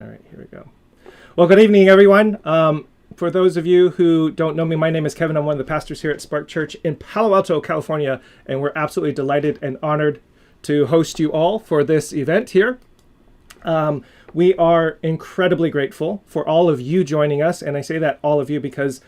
All right, here we go. Well, good evening, everyone. For those of you who don't know me, my name is Kevin. I'm one of the pastors here at Spark.Church in Palo Alto, California, and we're absolutely delighted and honored to host you all for this event here. We are incredibly grateful for all of you joining us, and I say that all of you because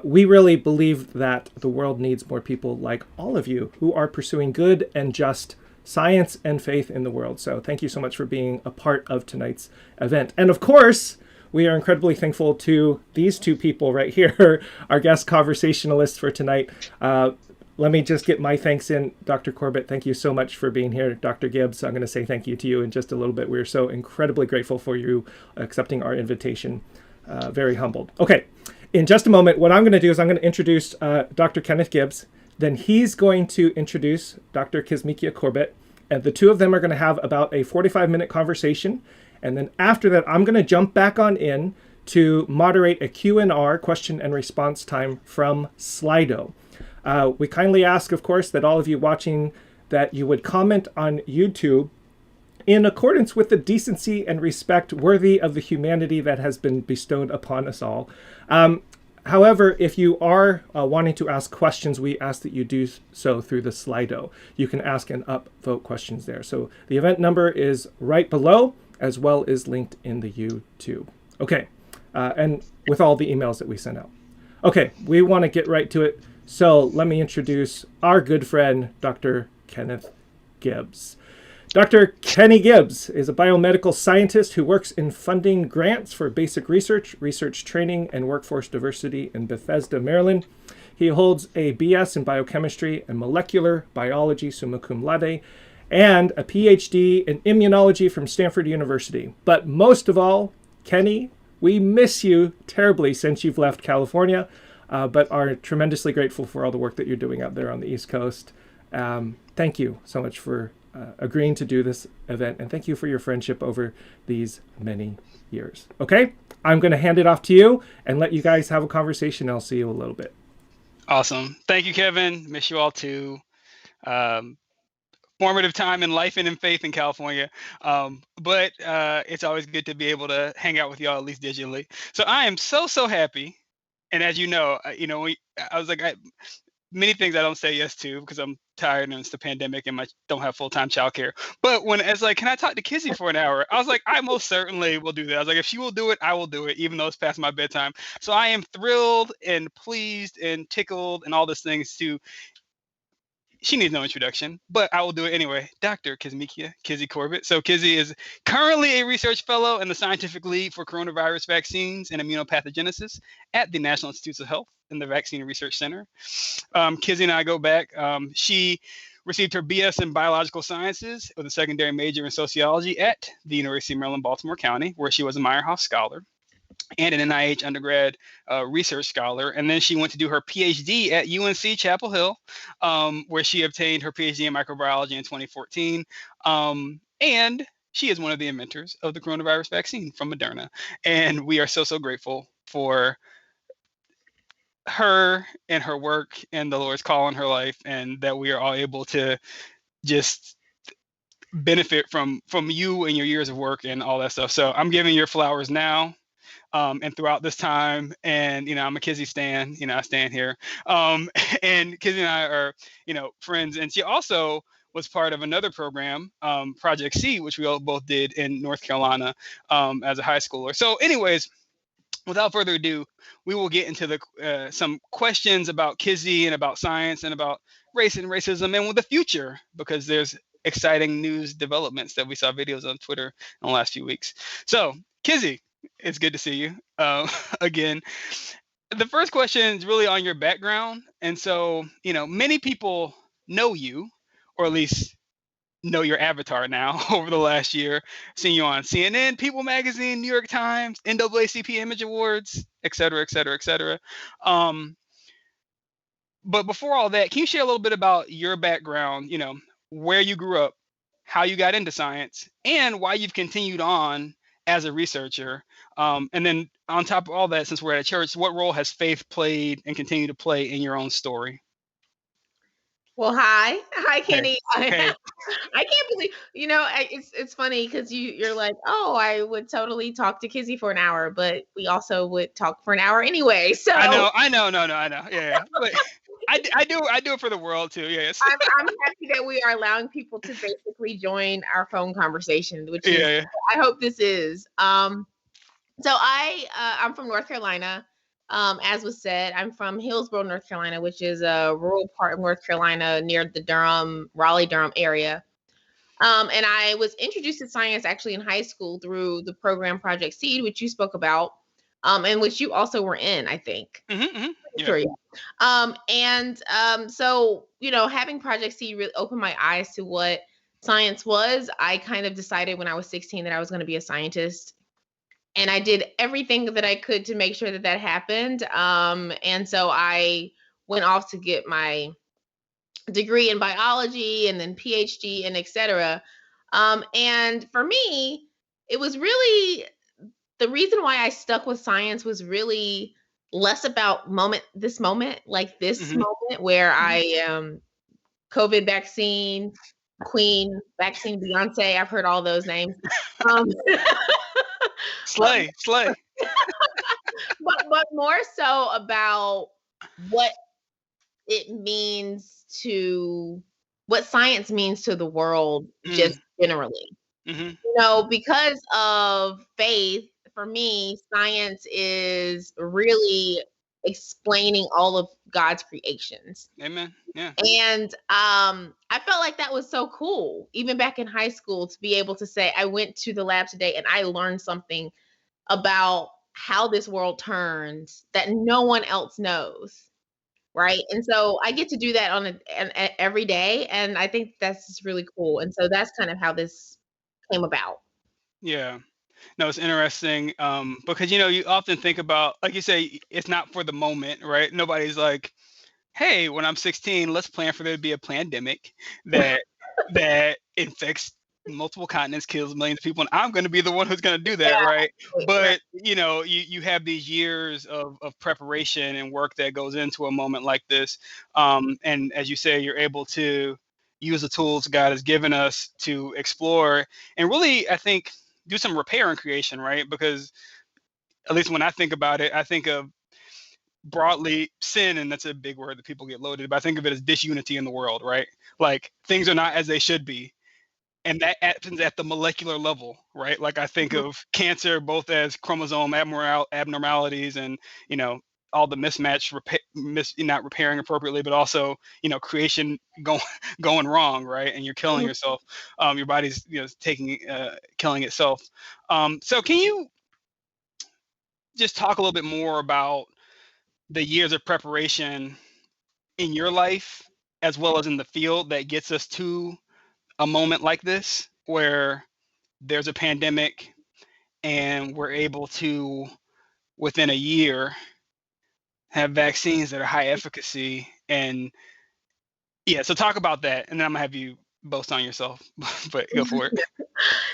we really believe that the world needs more people like all of you who are pursuing good and just science and faith in the world. So thank you so much for being a part of tonight's event. And of course, we are incredibly thankful to these two people right here, our guest conversationalists for tonight. Let me just get my thanks in. Dr. Corbett, thank you so much for being here. Dr. Gibbs, I'm going to say thank you to you in just a little bit. We're so incredibly grateful for you accepting our invitation. Very humbled. Okay, in just a moment, what I'm going to do is I'm going to introduce Dr. Kenneth Gibbs. Then he's going to introduce Dr. Kizzmekia Corbett. And the two of them are going to have about a 45-minute conversation. And then after that, I'm going to jump back on in to moderate a Q&R, question and response time from Sli.do. We kindly ask, of course, that all of you watching that you would comment on YouTube in accordance with the decency and respect worthy of the humanity that has been bestowed upon us all. However, if you are wanting to ask questions, we ask that you do so through the Sli.do. You can ask and upvote questions there. So the event number is right below, as well as linked in the YouTube. Okay, and with all the emails that we sent out. Okay, we want to get right to it. So let me introduce our good friend, Dr. Kenneth Gibbs. Dr. Kenny Gibbs is a biomedical scientist who works in funding grants for basic research, research training, and workforce diversity in Bethesda, Maryland. He holds a BS in biochemistry and molecular biology, summa cum laude, and a PhD in immunology from Stanford University. But most of all, Kenny, we miss you terribly since you've left California, but are tremendously grateful for all the work that you're doing out there on the East Coast. Thank you so much for agreeing to do this event, and thank you for your friendship over these many years. Okay, I'm going to hand it off to you and let you guys have a conversation. I'll see you a little bit. Awesome. Thank you, Kevin. Miss you all too. Formative time in life and in faith in California. But it's always good to be able to hang out with y'all, at least digitally. So I am so happy. And as you know, I was like, many things I don't say yes to because I'm tired and it's the pandemic and I don't have full-time childcare. But when it's like, can I talk to Kizzy for an hour? I was like, I most certainly will do that. I was like, if she will do it, I will do it, even though it's past my bedtime. So I am thrilled and pleased and tickled and all those things to. She needs no introduction, but I will do it anyway. Dr. Kizzmekia, Kizzy Corbett. So Kizzy is currently a research fellow and the scientific lead for coronavirus vaccines and immunopathogenesis at the National Institutes of Health in the Vaccine Research Center. Kizzy and I go back. She received her BS in biological sciences with a secondary major in sociology at the University of Maryland, Baltimore County, where she was a Meyerhoff Scholar and an NIH undergrad research scholar. And then she went to do her PhD at UNC Chapel Hill, where she obtained her PhD in microbiology in 2014. And she is one of the inventors of the coronavirus vaccine from Moderna. And we are so grateful for her and her work and the Lord's call on her life, and that we are all able to just benefit from you and your years of work and all that stuff. So I'm giving your flowers now. And throughout this time, and I'm a Kizzy stan, I stand here, and Kizzy and I are friends, and she also was part of another program, Project C, which we all both did in North Carolina as a high schooler. So anyways, without further ado, we will get into some questions about Kizzy and about science and about race and racism and with the future, because there's exciting news developments that we saw videos on Twitter in the last few weeks. So Kizzy, it's good to see you again. The first question is really on your background. And so, many people know you, or at least know your avatar now over the last year. Seen you on CNN, People Magazine, New York Times, NAACP Image Awards, et cetera, et cetera, et cetera. But before all that, can you share a little bit about your background, where you grew up, how you got into science, and why you've continued on as a researcher? And then on top of all that, since we're at a church, what role has faith played and continue to play in your own story? Well, hi, Hey, Kenny. hey, I can't believe it's funny because you're like, oh, I would totally talk to Kizzy for an hour, but we also would talk for an hour anyway. So I know, no, I know, yeah. But I do it for the world too. Yes, I'm happy that we are allowing people to basically join our phone conversation, which is yeah, I hope this is. So I'm from North Carolina. As was said, I'm from Hillsborough, North Carolina, which is a rural part of North Carolina near the Raleigh, Durham area. And I was introduced to science actually in high school through the program Project Seed, which you spoke about, and which you also were in, I think. yeah, Sure, yeah. So having Project Seed really opened my eyes to what science was. I kind of decided when I was 16 that I was going to be a scientist, and I did everything that I could to make sure that that happened. And so I went off to get my degree in biology and then PhD and etc. And for me, it was really the reason why I stuck with science was really less about like this hmm moment where I am COVID vaccine, Queen, vaccine, Beyonce. I've heard all those names. Um, but slay. but more so about what it means to what science means to the world Mm, just generally. hmm Because of faith, for me, science is really explaining all of God's creations. Amen. Yeah. And I felt like that was so cool, even back in high school, to be able to say, I went to the lab today and I learned something about how this world turns that no one else knows. Right. And so I get to do that every day. And I think that's just really cool. And so that's kind of how this came about. Yeah. No, it's interesting because you often think about, like you say, it's not for the moment, right? Nobody's like, hey, when I'm 16, let's plan for there to be a pandemic that infects multiple continents, kills millions of people, and I'm going to be the one who's going to do that, Yeah. right? Right. But you have these years of preparation and work that goes into a moment like this, and as you say, you're able to use the tools God has given us to explore and really, I think, do some repair and creation, right? Because at least when I think about it, I think of broadly sin, and that's a big word that people get loaded, but I think of it as disunity in the world, right? Like things are not as they should be, and that happens at the molecular level, right? Like I think Mhm. of cancer both as chromosome abnormalities and all the mismatch not repairing appropriately, but also creation going going wrong, right? And you're killing yourself. Your body's taking killing itself. So can you just talk a little bit more about the years of preparation in your life as well as in the field that gets us to a moment like this where there's a pandemic and we're able to within a year have vaccines that are high efficacy? And yeah, so talk about that, and then I'm gonna have you boast on yourself. But go for it.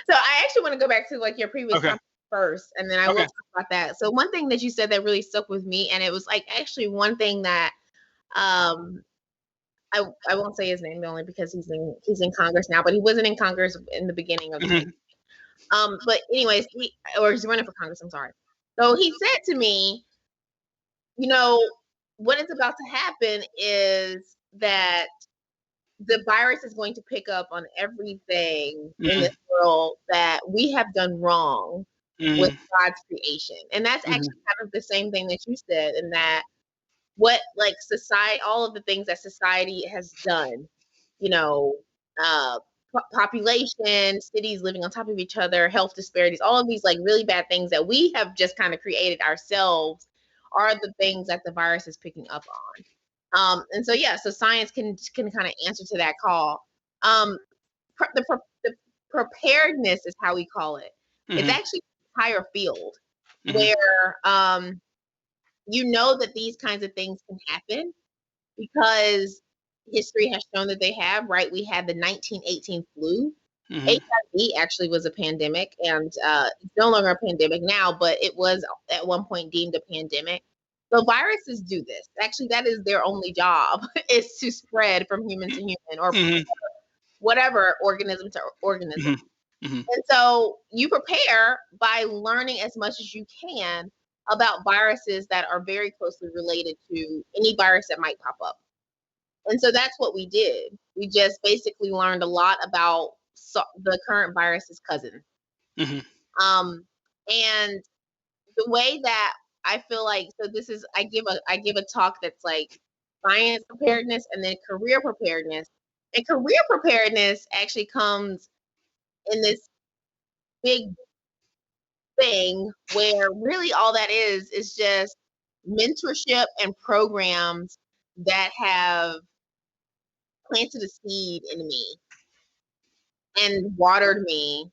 So I actually want to go back to like your previous Okay. comment first, and then I will Okay. talk about that. So one thing that you said that really stuck with me, and it was like actually one thing that um I won't say his name only because he's in Congress now, but he wasn't in Congress in the beginning of the hmm pandemic. But anyways, he's running for Congress. I'm sorry. So he said to me, you know, what is about to happen is that the virus is going to pick up on everything in hmm this world that we have done wrong with hmm God's creation. And that's hmm actually kind of the same thing that you said, in that what like society, all of the things that society has done, you know, population, cities living on top of each other, health disparities, all of these like really bad things that we have just kind of created ourselves are the things that the virus is picking up on. And so yeah, so science can kind of answer to that call. Um, the preparedness is how we call it. It's hmm actually an entire field hmm where that these kinds of things can happen because history has shown that they have. Right, we had the 1918 flu. hmm HIV actually was a pandemic, and it's no longer a pandemic now, but it was at one point deemed a pandemic. So viruses do this. Actually, that is their only job is to spread from human to human or Mhm. whatever organism to organism. Mhm. Mhm. And so you prepare by learning as much as you can about viruses that are very closely related to any virus that might pop up. And so that's what we did. We just basically learned a lot about the current virus's cousin. Mhm. Um, and the way that I feel like, so this is, I give a talk that's like science preparedness and then career preparedness. And career preparedness actually comes in this big thing where really all that is just mentorship and programs that have planted a seed in me and watered me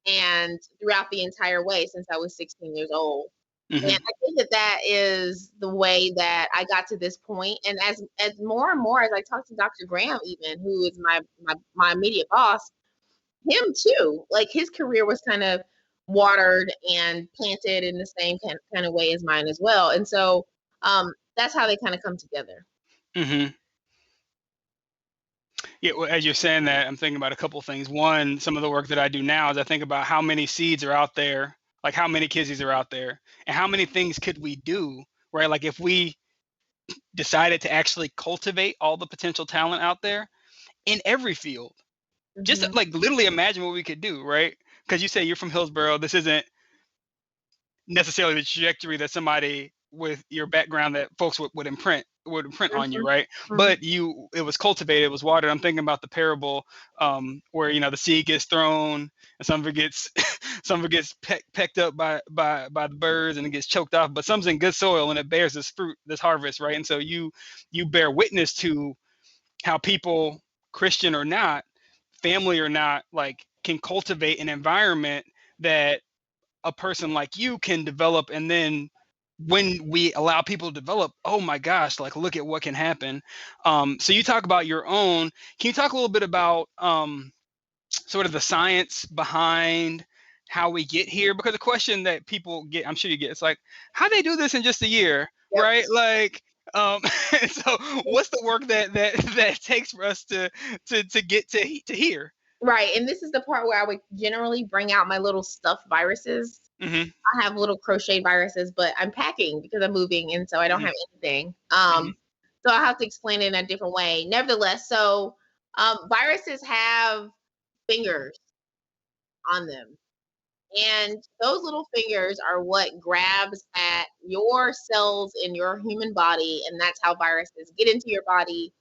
and throughout the entire way since I was 16 years old. And Mhm. I think that that is the way that I got to this point. And as more and more as I talk to Dr. Graham, even who is my immediate boss, him too. Like his career was kind of watered and planted in the same kind of way as mine as well. And so that's how they kind of come together. Mhm. Yeah, well, as you're saying that, I'm thinking about a couple things. One, some of the work that I do now is I think about how many seeds are out there, like how many kizzies are out there, and how many things could we do, right? Like if we decided to actually cultivate all the potential talent out there in every field, just Mm-hmm. like literally imagine what we could do, right? Because you say you're from Hillsborough, this isn't necessarily the trajectory that somebody with your background that folks would imprint on you, right? Mm-hmm. But it was cultivated, it was watered. I'm thinking about the parable where the seed gets thrown and some of it gets some of it gets pecked up by the birds and it gets choked off, but some's in good soil and it bears this fruit, this harvest, right? And so you bear witness to how people, Christian or not, family or not, like can cultivate an environment that a person like you can develop. And then when we allow people to develop, oh my gosh, like look at what can happen. So you talk about your own. Can you talk a little bit about sort of the science behind how we get here? Because the question that people get, I'm sure you get, it's like, how they do this in just a year, Yep. right? Like, so what's the work that takes for us to get to here? Right. And this is the part where I would generally bring out my little stuffed viruses. Mm-hmm. I have little crochet viruses, but I'm packing because I'm moving and so I don't Mm-hmm. have anything. Mm-hmm. So I have to explain it in a different way. Nevertheless, so viruses have fingers on them. And those little fingers are what grabs at your cells in your human body. And that's how viruses get into your body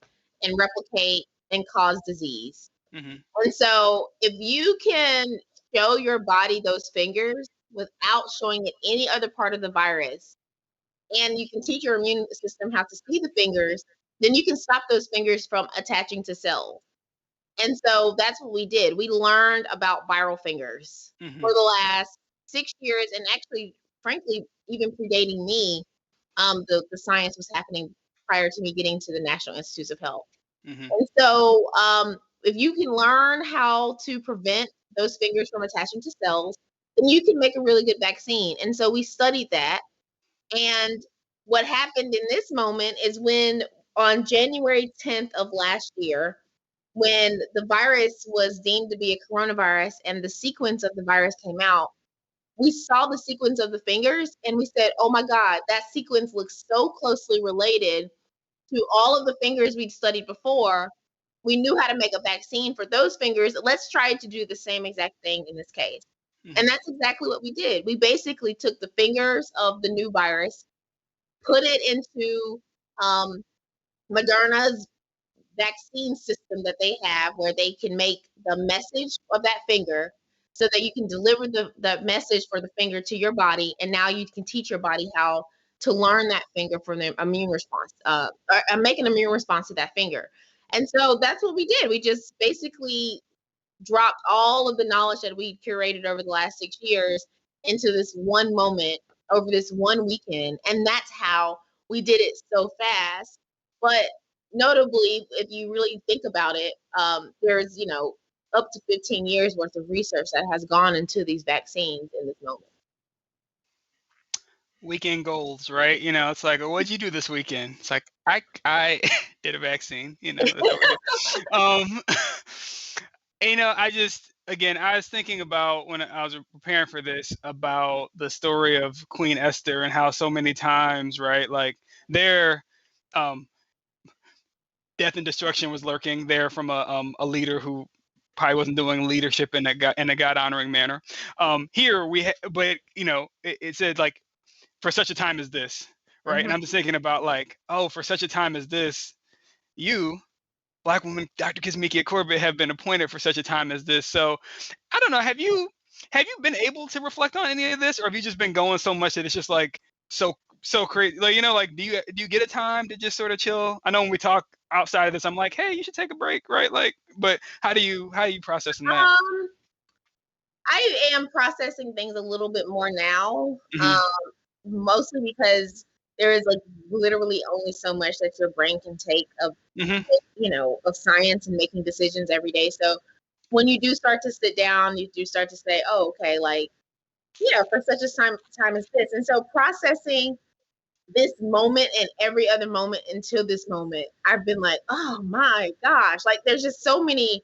and replicate and cause disease. Mm-hmm. And so if you can show your body those fingers without showing it any other part of the virus, and you can teach your immune system how to see the fingers, then you can stop those fingers from attaching to cells. And so that's what we did. We learned about viral fingers Mm-hmm. for the last 6 years, and actually, frankly, even predating me, the science was happening prior to me getting to the National Institutes of Health. Mm-hmm. And so, if you can learn how to prevent those fingers from attaching to cells, then you can make a really good vaccine. And so we studied that. And what happened in this moment is when on January 10th of last year, when the virus was deemed to be a coronavirus and the sequence of the virus came out, we saw the sequence of the fingers and we said, oh my God, that sequence looks so closely related to all of the fingers we'd studied before. We knew how to make a vaccine for those fingers. Let's try to do the same exact thing in this case. Mm-hmm. And that's exactly what we did. We basically took the fingers of the new virus, put it into um, Moderna's vaccine system that they have where they can make the message of that finger so that you can deliver the message for the finger to your body. And now you can teach your body how to learn that finger for the immune response, or make an immune response to that finger. And so that's what we did. We just basically dropped all of the knowledge that we curated over the last 6 years into this one moment over this one weekend. And that's how we did it so fast. But notably, if you really think about it, there's, up to 15 years worth of research that has gone into these vaccines in this moment. weekend goals, right? It's like, oh, what'd you do this weekend? It's like, I did a vaccine, that's what we do. I just, again, I was thinking about when I was preparing for this about the story of Queen Esther and how so many times, right, like their um, death and destruction was lurking there from a leader who probably wasn't doing leadership in a God honoring manner. Here but it said like, for such a time as this, right? And I'm just thinking about like, oh, for such a time as this, you, Black woman, Dr. Kizzmekia Corbett, have been appointed for such a time as this. So I don't know. Have you been able to reflect on any of this, or have you just been going so much that it's just like so crazy? Like, like, do you get a time to just sort of chill? I know when we talk outside of this, I'm like, hey, you should take a break, right? Like, but how do you processing that? I am processing things a little bit more now, Mhm. mostly because there is like literally only so much that your brain can take of, Mhm. of science and making decisions every day. So when you do start to sit down, you do start to say, oh, okay, like, for such a time as this. And so processing this moment and every other moment until this moment, I've been like, oh my gosh, like there's just so many,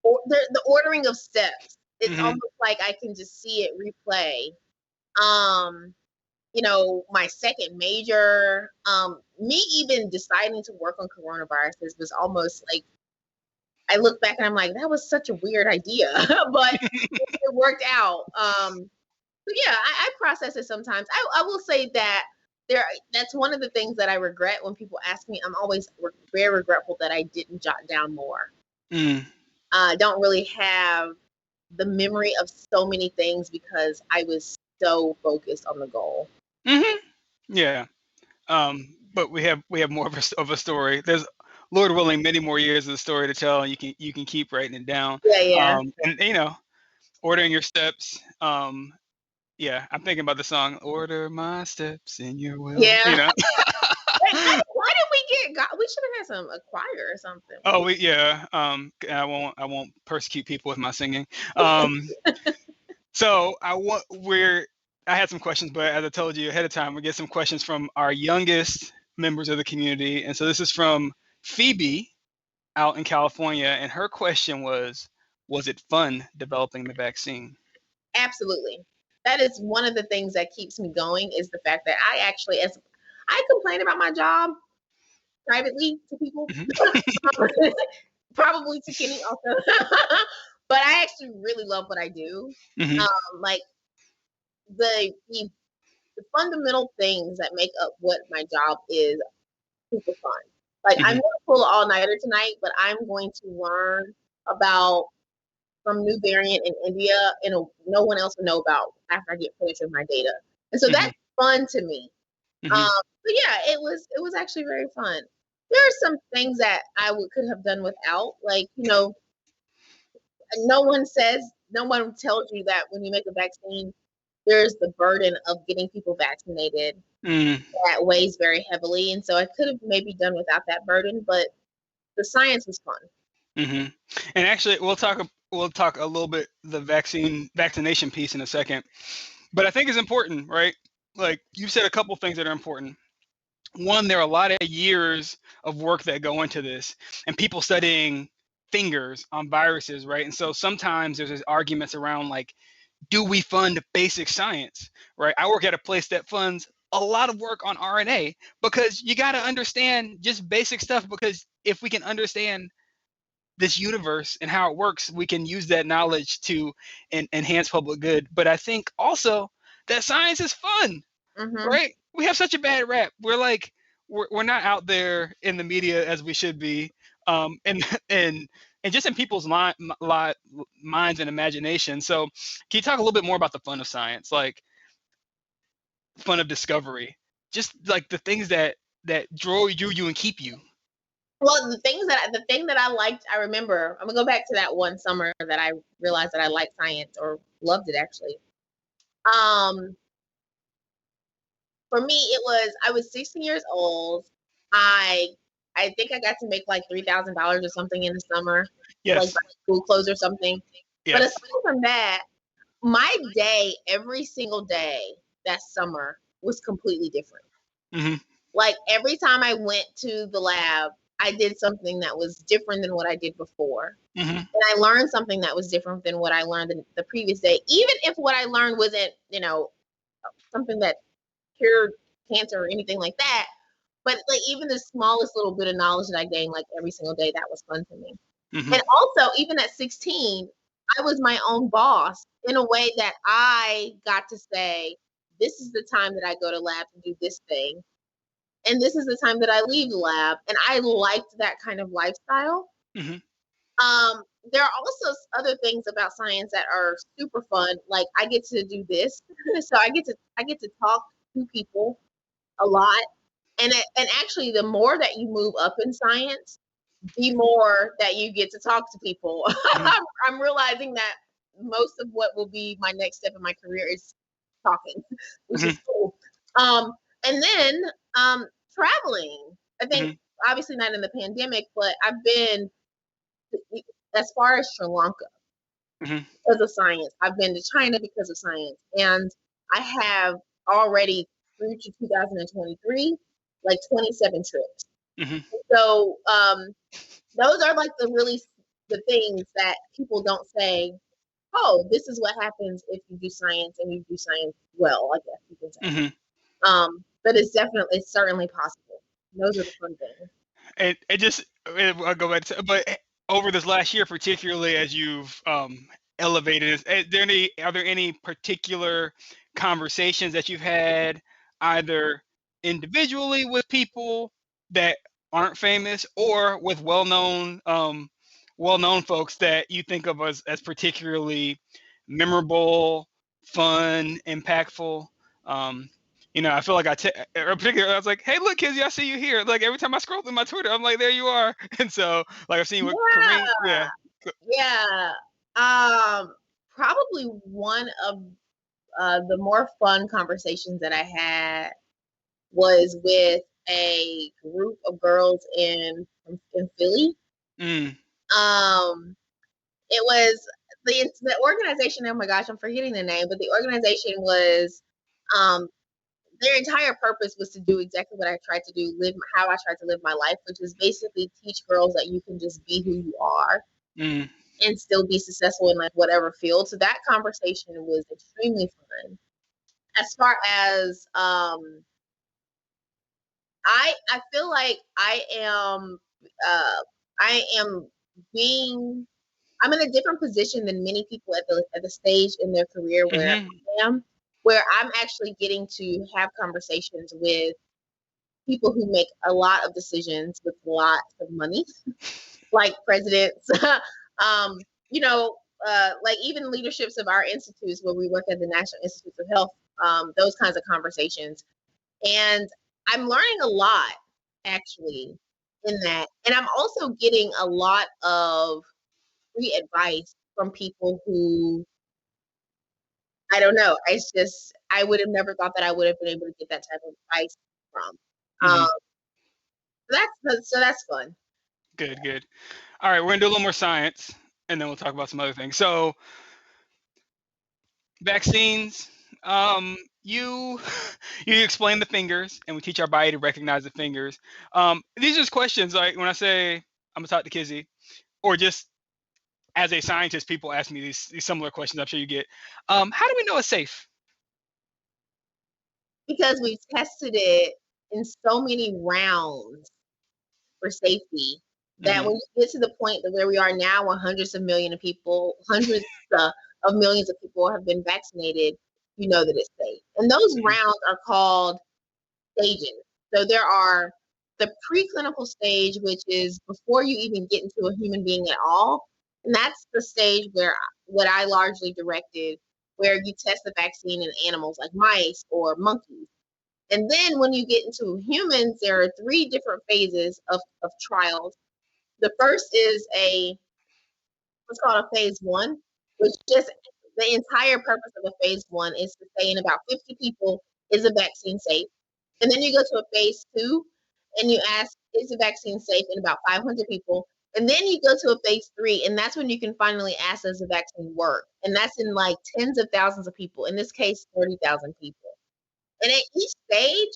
the ordering of steps. It's Mhm. almost like I can just see it replay. Um, my second major, me even deciding to work on coronaviruses was almost like, I look back and I'm like, that was such a weird idea, but it worked out. But yeah, I process it sometimes. I will say that that's one of the things that I regret when people ask me. I'm always very regretful that I didn't jot down more. Mm. Don't really have the memory of so many things because I was so focused on the goal. Mhm. Yeah. But we have more of a story. There's, Lord willing, many more years of the story to tell, and you can keep writing it down. Yeah. And ordering your steps. Yeah, I'm thinking about the song "Order My Steps in Your Will." Yeah. Wait, why did we get God? We should have had a choir or something. Oh, yeah. I won't persecute people with my singing. Um, so I had some questions, but as I told you ahead of time, we get some questions from our youngest members of the community, and so this is from Phoebe out in California, and her question was it fun developing the vaccine? Absolutely. That is one of the things that keeps me going is the fact that as I complain about my job privately to people, Mhm. probably to Kenny also, but I actually really love what I do. Mhm. Like the fundamental things that make up what my job is super fun. Like I'm Mhm. gonna pull an all-nighter tonight, but I'm going to learn about some new variant in India and no one else will know about after I get finished with my data. And so Mhm. that's fun to me. Mhm. But yeah, it was actually very fun. There are some things that could have done without, like, no one tells you that when you make a vaccine, there's the burden of getting people vaccinated Mm. that weighs very heavily. And so I could have maybe done without that burden, but the science was fun. Mhm. And actually, we'll talk a little bit the vaccination piece in a second. But I think it's important, right? Like you said a couple things that are important. One, there are a lot of years of work that go into this, and people studying fingers on viruses, right? And so sometimes there's arguments around like, do we fund basic science, right? I work at a place that funds a lot of work on RNA because you got to understand just basic stuff, because if we can understand this universe and how it works, we can use that knowledge to enhance public good. But I think also that science is fun, Mm-hmm. right? We have such a bad rap. We're like, we're not out there in the media as we should be, and and and just in people's minds and imagination. So, can you talk a little bit more about the fun of science, like fun of discovery, just like the things that draw you and keep you? Well, the thing that I liked, I remember, I'm gonna go back to that one summer that I realized that I liked science or loved it actually. Um, for me, I was 16 years old. I I think I got to make like $3,000 or something in the summer, like Yes, buy school clothes or something. But yes. aside from that, my day, every single day, that summer was completely different. Mm-hmm. Like every time I went to the lab, I did something that was different than what I did before. Mm-hmm. And I learned something that was different than what I learned the previous day, even if what I learned wasn't, something that cured cancer or anything like that. But like even the smallest little bit of knowledge that I gained like every single day, that was fun for me. Mm-hmm. And also, even at 16, I was my own boss in a way that I got to say, this is the time that I go to lab to do this thing. And this is the time that I leave the lab. And I liked that kind of lifestyle. Mm-hmm. There are also other things about science that are super fun. Like I get to do this. So I get to talk to people a lot. And actually, the more that you move up in science, the more that you get to talk to people. Mm-hmm. I'm realizing that most of what will be my next step in my career is talking, which is cool. And then traveling. I think obviously not in the pandemic, but I've been as far as Sri Lanka because of science. I've been to China because of science, and I have already through to 2023, like 27 trips. Mm-hmm. So those are like the things that people don't say. Oh, this is what happens if you do science and you do science well. I guess you can say. Mm-hmm. But it's certainly possible. Those are the fun things. And it just, I'll go back to, but over this last year, particularly as you've elevated, are there any particular conversations that you've had either individually with people that aren't famous or with well-known folks that you think of as particularly memorable, fun, impactful? I feel like particularly, I was like, hey, look, Kizzy, I see you here. Like every time I scroll through my Twitter, I'm like, there you are. And so, like, I've seen you with Kareem. Yeah. Yeah. Probably one of the more fun conversations that I had was with a group of girls in Philly. Mm. It was the organization. Oh my gosh, I'm forgetting the name, but the organization was their entire purpose was to do exactly what I tried to do, how I tried to live my life, which is basically teach girls that you can just be who you are and still be successful in like whatever field. So that conversation was extremely fun. As far as I feel like I'm in a different position than many people at the stage in their career where I am, where I'm actually getting to have conversations with people who make a lot of decisions with lots of money, like presidents, like even leaderships of our institutes where we work at the National Institutes of Health, those kinds of conversations. And I'm learning a lot actually in that. And I'm also getting a lot of free advice from people who, I don't know, I would have never thought that I would have been able to get that type of advice from. That's fun. Good. All right, we're gonna do a little more science, and then we'll talk about some other things. So, vaccines. You explain the fingers, and we teach our body to recognize the fingers. These are just questions like when I say I'm gonna talk to Kizzy, or just as a scientist, people ask me these similar questions. I'm sure you get. How do we know it's safe? Because we've tested it in so many rounds for safety that when you get to the point that where we are now, where hundreds of millions of people have been vaccinated, you know that it's safe. And those rounds are called stages. So there are the preclinical stage, which is before you even get into a human being at all. And that's the stage where what I largely directed, where you test the vaccine in animals like mice or monkeys. And then when you get into humans, there are 3 different phases of trials. The first is what's called a phase 1, which just the entire purpose of a phase 1 is to say in about 50 people, is the vaccine safe? And then you go to a phase 2 and you ask, is the vaccine safe in about 500 people? And then you go to a phase 3, and that's when you can finally ask, does the vaccine work? And that's in like tens of thousands of people. In this case, 30,000 people. And at each stage,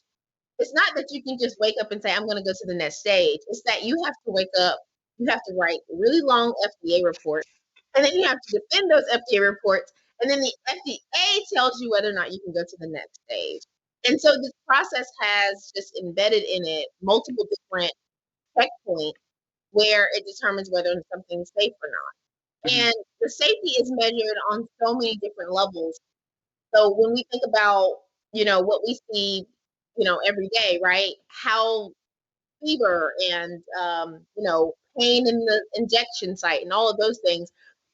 it's not that you can just wake up and say, I'm going to go to the next stage. It's that you have to wake up, you have to write really long FDA reports, and then you have to defend those FDA reports, and then the FDA tells you whether or not you can go to the next stage. And so this process has just embedded in it multiple different checkpoints where it determines whether something's safe or not. Mhm. And the safety is measured on so many different levels. So when we think about, what we see, every day, right? How fever and, pain in the injection site and all of those things.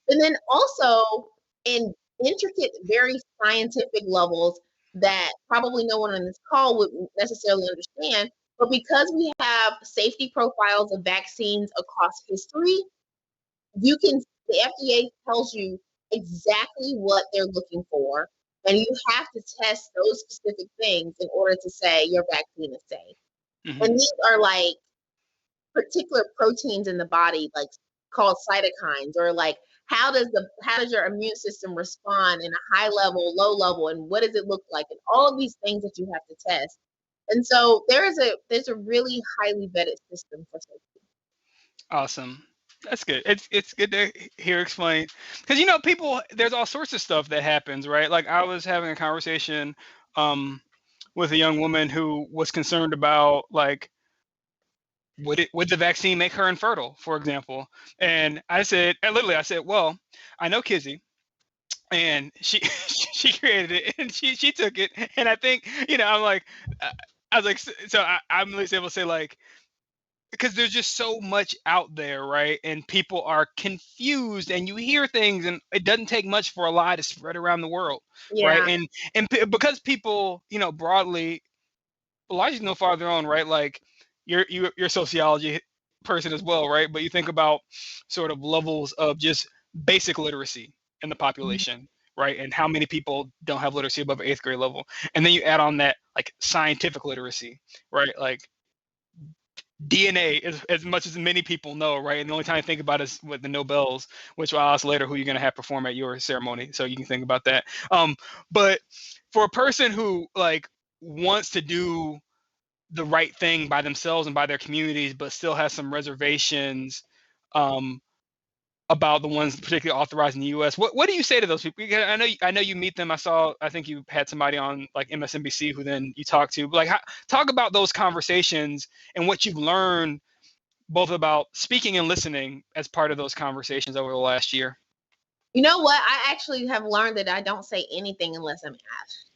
And then also in intricate, very scientific levels that probably no one on this call would necessarily understand. But because we have safety profiles of vaccines across history, the FDA tells you exactly what they're looking for, and you have to test those specific things in order to say your vaccine is safe. Mhm. And these are like particular proteins in the body, like called cytokines, or like how does your immune system respond in a high level, low level, and what does it look like, and all of these things that you have to test. And so there's a really highly vetted system for safety. Awesome. That's good. It's good to hear explained because people, there's all sorts of stuff that happens, right? Like I was having a conversation with a young woman who was concerned about like would the vaccine make her infertile, for example? And I said, I said, well, I know Kizzy, and she she created it, and she took it, and I think I'm like, I was like, I'm at least able to say like, because there's just so much out there, right? And people are confused, and you hear things, and it doesn't take much for a lie to spread around the world, right? Yeah. Because people, broadly, Elijah's no farther on, right? Like you're a sociology person as well, right? But you think about sort of levels of just basic literacy in the population, right? And how many people don't have literacy above 8th grade level, and then you add on that like scientific literacy, right? Like DNA, as much as many people know, right? And the only time I think about is with the Nobels, which I'll ask later who you're going to have perform at your ceremony, so you can think about that. But for a person who like wants to do the right thing by themselves and by their communities, but still has some reservations about the ones particularly authorized in the U.S. What do you say to those people? Because I know you meet them. I think you had somebody on like MSNBC who then you talk to. But like, talk about those conversations and what you've learned both about speaking and listening as part of those conversations over the last year. You know what? I actually have learned that I don't say anything unless I'm asked.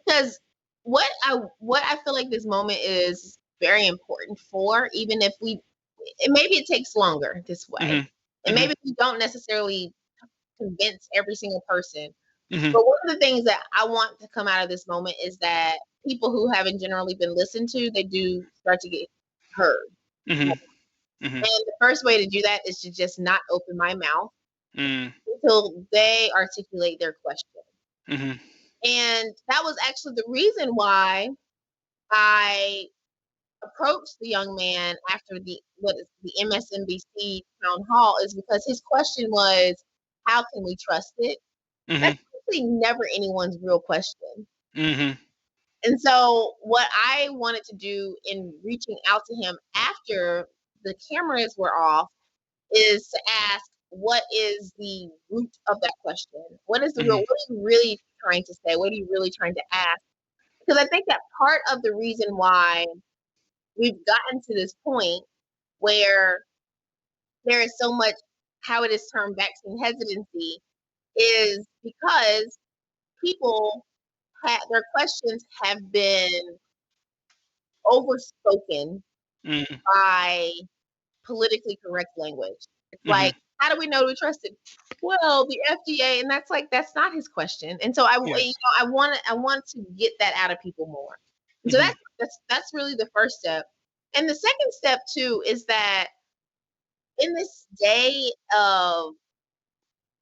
Because what I feel like this moment is very important for, even if maybe it takes longer this way. Mhm. And Mhm. maybe we don't necessarily convince every single person. Mhm. But one of the things that I want to come out of this moment is that people who haven't generally been listened to, they do start to get heard. Mhm. And Mhm. the first way to do that is to just not open my mouth Mm. until they articulate their question. Mhm. And that was actually the reason why I approached the young man after the MSNBC town hall, is because his question was, how can we trust it? That's Mhm. actually never anyone's real question. Mhm. And so what I wanted to do in reaching out to him after the cameras were off is to ask, what is the root of that question? What is the real, Mhm. what are you really trying to say? What are you really trying to ask? Because I think that part of the reason why we've gotten to this point where there is so much, how it is termed, vaccine hesitancy, is because people their questions have been overspoken Mhm. by politically correct language. It's Mhm. like, how do we know to trust it? Well, the FDA, and that's not his question. And so Yes. I want to get that out of people more. And so Mhm. that's really the first step. And the second step too is that in this day of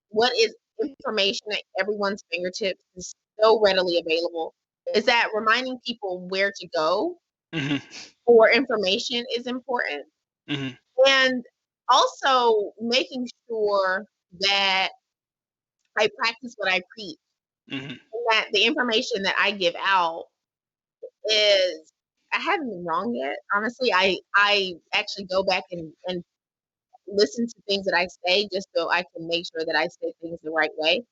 what is information at everyone's fingertips is so readily available, is that reminding people where to go Mhm. for information is important. Mhm. And also making sure that I practice what I preach. Mhm. And that the information that I give out is, I haven't been wrong yet. Honestly, I actually go back and listen to things that I say just so I can make sure that I say things the right way.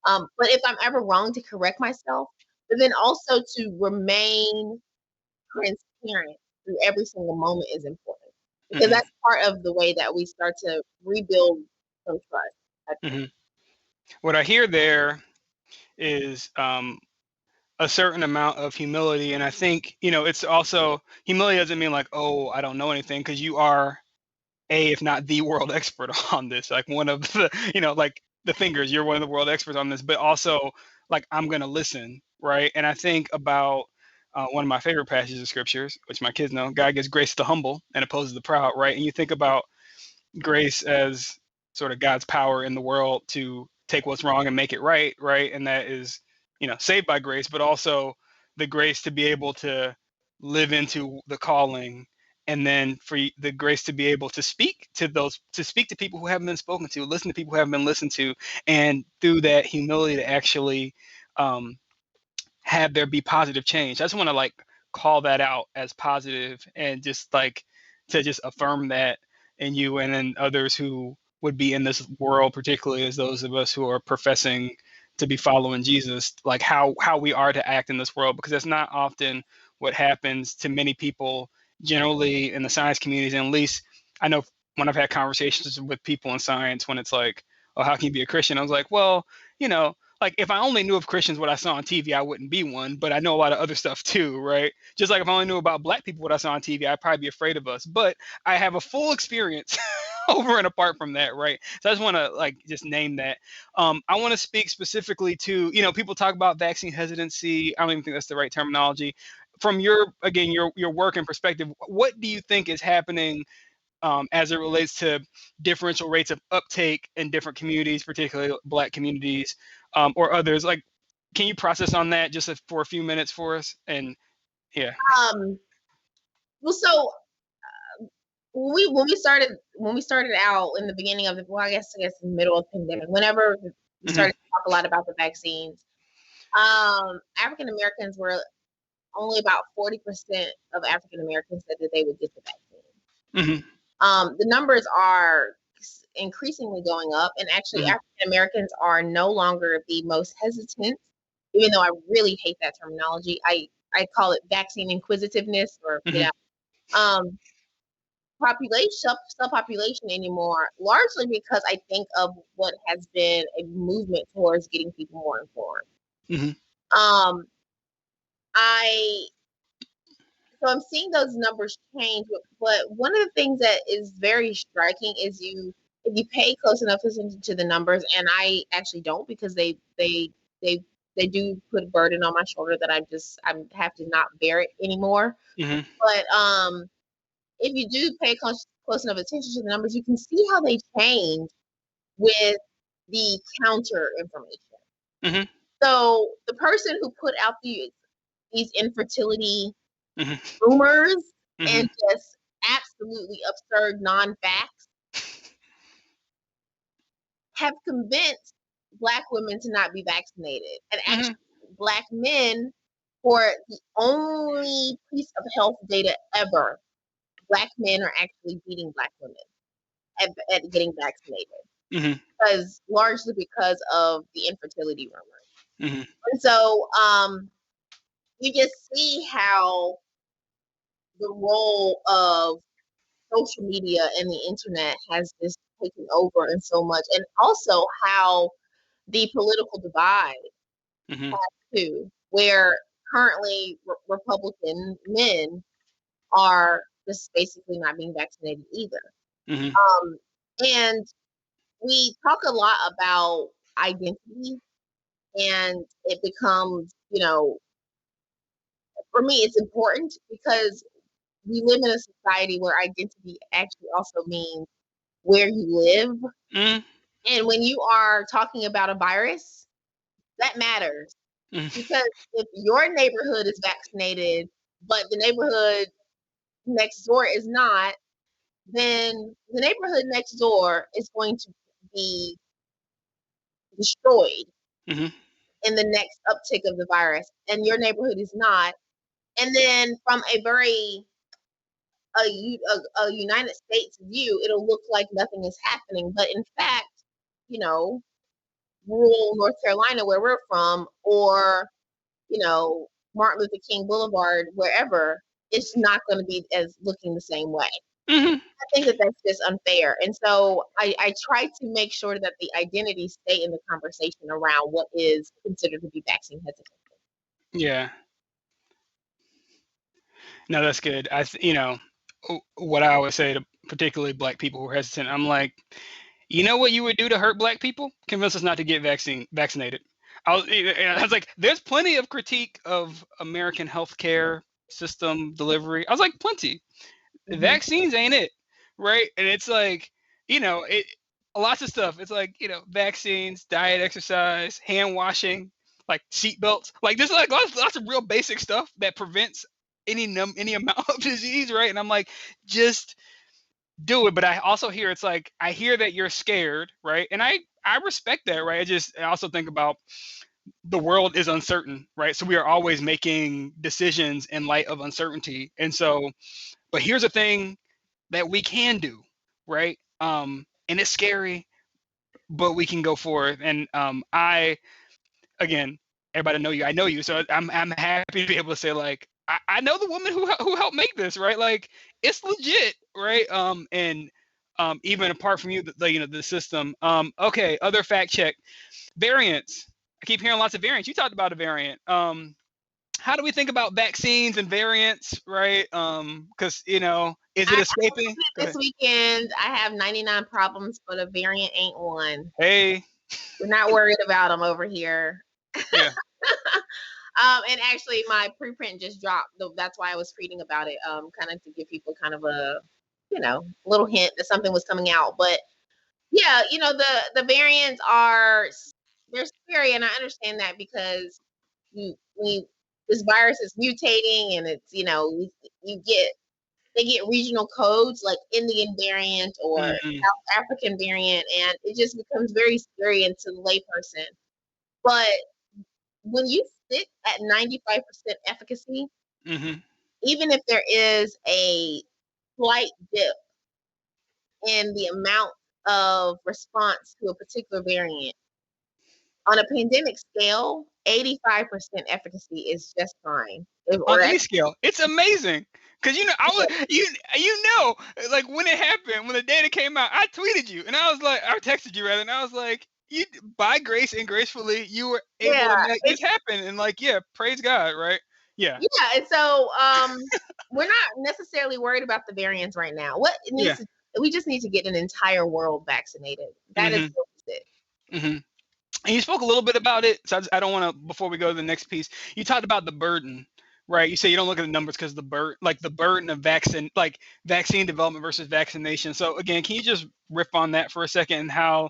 But if I'm ever wrong, to correct myself, but then also to remain transparent through every single moment is important, because Mhm. that's part of the way that we start to rebuild some trust. Mhm. What I hear there is a certain amount of humility, and I think it's also humility doesn't mean like, oh, I don't know anything, because you are if not the world expert on this, like one of the like the fingers, you're one of the world experts on this, but also like I'm gonna listen, right? And I think about one of my favorite passages of scriptures, which my kids know: God gives grace to the humble and opposes the proud, right? And you think about grace as sort of God's power in the world to take what's wrong and make it right, right? And that is, saved by grace, but also the grace to be able to live into the calling, and then for the grace to be able to speak to people who haven't been spoken to, listen to people who haven't been listened to, and through that humility to actually um, have there be positive change. I just want to like call that out as positive, and just like to just affirm that in you and in others who would be in this world, particularly as those of us who are professing to be following Jesus, like how we are to act in this world, because that's not often what happens to many people generally in the science communities. And at least I know when I've had conversations with people in science, when it's like, oh, how can you be a Christian? I was like, well, like if I only knew of Christians what I saw on TV, I wouldn't be one, but I know a lot of other stuff too, right? Just like if I only knew about black people what I saw on TV, I'd probably be afraid of us. But I have a full experience over and apart from that, right? So I just want to like just name that. I want to speak specifically to, people talk about vaccine hesitancy. I don't even think that's the right terminology. From your work and perspective, what do you think is happening as it relates to differential rates of uptake in different communities, particularly Black communities, or others? Like, can you process on that just for a few minutes for us? And yeah. Well, so when we started out in the beginning of the, well, I guess in the middle of the pandemic, whenever we started to talk a lot about the vaccines, African Americans were only about 40% of African Americans said that they would get the vaccine. The numbers are increasingly going up, and actually African Americans are no longer the most hesitant, even though I really hate that terminology. I call it vaccine inquisitiveness, or subpopulation anymore, largely because I think of what has been a movement towards getting people more informed. So I'm seeing those numbers change, but one of the things that is very striking is if you pay close enough attention to the numbers, and I actually don't, because they do put a burden on my shoulder that I have to not bear it anymore. But if you do pay close enough attention to the numbers, you can see how they change with the counter information. So the person who put out these infertility rumors and just absolutely absurd non-facts have convinced Black women to not be vaccinated, and actually Black men, for the only piece of health data ever, Black men are actually beating Black women at getting vaccinated, largely because of the infertility rumors. And so you just see how the role of social media and the internet has just taken over and so much, and also how the political divide has too, where currently Republican men are just basically not being vaccinated either. And we talk a lot about identity, and it becomes, for me, it's important because we live in a society where identity actually also means where you live. And when you are talking about a virus, that matters. Because if your neighborhood is vaccinated, but the neighborhood next door is not, then the neighborhood next door is going to be destroyed. in the next uptick of the virus, and your neighborhood is not. And then from a United States view, it'll look like nothing is happening. But in fact, you know, rural North Carolina, where we're from, or, Martin Luther King Boulevard, wherever, it's not going to be as looking the same way. Hmm. I think that that's just unfair. And so I try to make sure that the identities stay in the conversation around what is considered to be vaccine hesitant. Yeah. No, that's good. What I always say to particularly Black people who are hesitant, I'm like, you know what you would do to hurt Black people? Convince us not to get vaccinated. I was like, there's plenty of critique of American healthcare system delivery. I was like, plenty. Mhm. Vaccines ain't it, right? And it's like, lots of stuff. It's like, vaccines, diet, exercise, hand washing, like seatbelts. Like there's like lots of real basic stuff that prevents any amount of disease, right? And I'm like, just do it. But I also hear it's like, I hear that you're scared, right? And I respect that, right? I also think about the world is uncertain, right? So we are always making decisions in light of uncertainty. And so, but here's the thing that we can do, right? And it's scary, but we can go forth. And again, everybody know you. I know you, so I'm happy to be able to say like, I know the woman who helped make this, right? Like it's legit, right? And even apart from you, the system. Okay, other fact check, variants. I keep hearing lots of variants. You talked about a variant. How do we think about vaccines and variants, right? Because is it escaping? This weekend, I have 99 problems, but a variant ain't one. Hey, we're not worried about them over here. Yeah. And actually, my preprint just dropped. That's why I was reading about it, kind of to give people kind of a, little hint that something was coming out. But yeah, the variants they're scary, and I understand that because this virus is mutating, and it's they get regional codes like Indian variant or South African variant, and it just becomes very scary to the layperson. But when you sit at 95% efficacy, even if there is a slight dip in the amount of response to a particular variant, on a pandemic scale, 85% efficacy is just fine. On any scale, it's amazing. Because like when it happened, when the data came out, I tweeted you and I was like, I texted you rather, and I was like, you by grace and gracefully, you were able to make this happen, and like, yeah, praise God, right? Yeah. Yeah, and so we're not necessarily worried about the variants right now. We just need to get an entire world vaccinated. That is it. And you spoke a little bit about it, so I don't want to. Before we go to the next piece, you talked about the burden, right? You say you don't look at the numbers because the burden of vaccine development versus vaccination. So again, can you just riff on that for a second, and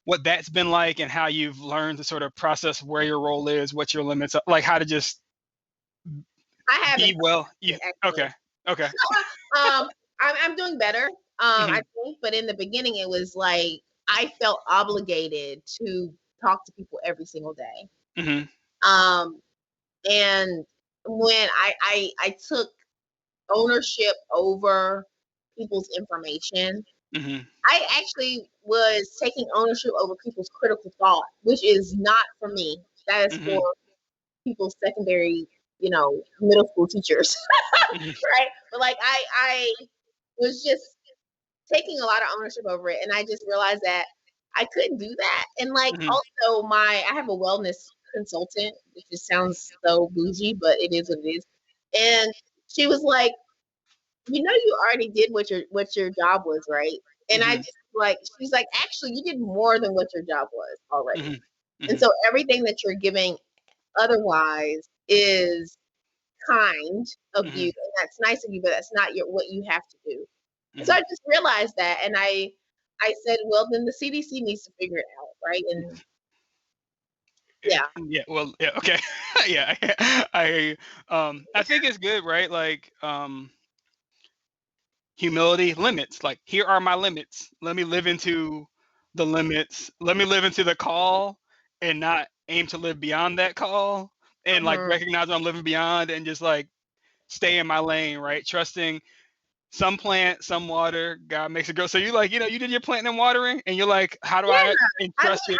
what that's been like, and how you've learned to sort of process where your role is, what your limits are, like how to just be well. Okay. I'm doing better. I think, but in the beginning, it was like I felt obligated to talk to people every single day. And when I took ownership over people's information, I actually was taking ownership over people's critical thought, which is not for me. That is for people's secondary, middle school teachers, right? But like I was just taking a lot of ownership over it, and I just realized that I couldn't do that. And like also I have a wellness consultant, which just sounds so bougie, but it is what it is. And she was like, you already did what your job was, right? And I just she's like, actually, you did more than what your job was already. And so everything that you're giving otherwise is kind of you, and that's nice of you, but that's not what you have to do. So I just realized that, and I said, well, then the CDC needs to figure it out, right? And okay. Yeah, I hear you. I think it's good, right? Like humility, limits. Like, here are my limits. Let me live into the limits. Let me live into the call, and not aim to live beyond that call, and like recognize what I'm living beyond, and just like stay in my lane, right? Trusting some plant, some water, God makes it grow. So you like, you did your planting and watering, and you're like, how do I entrust it?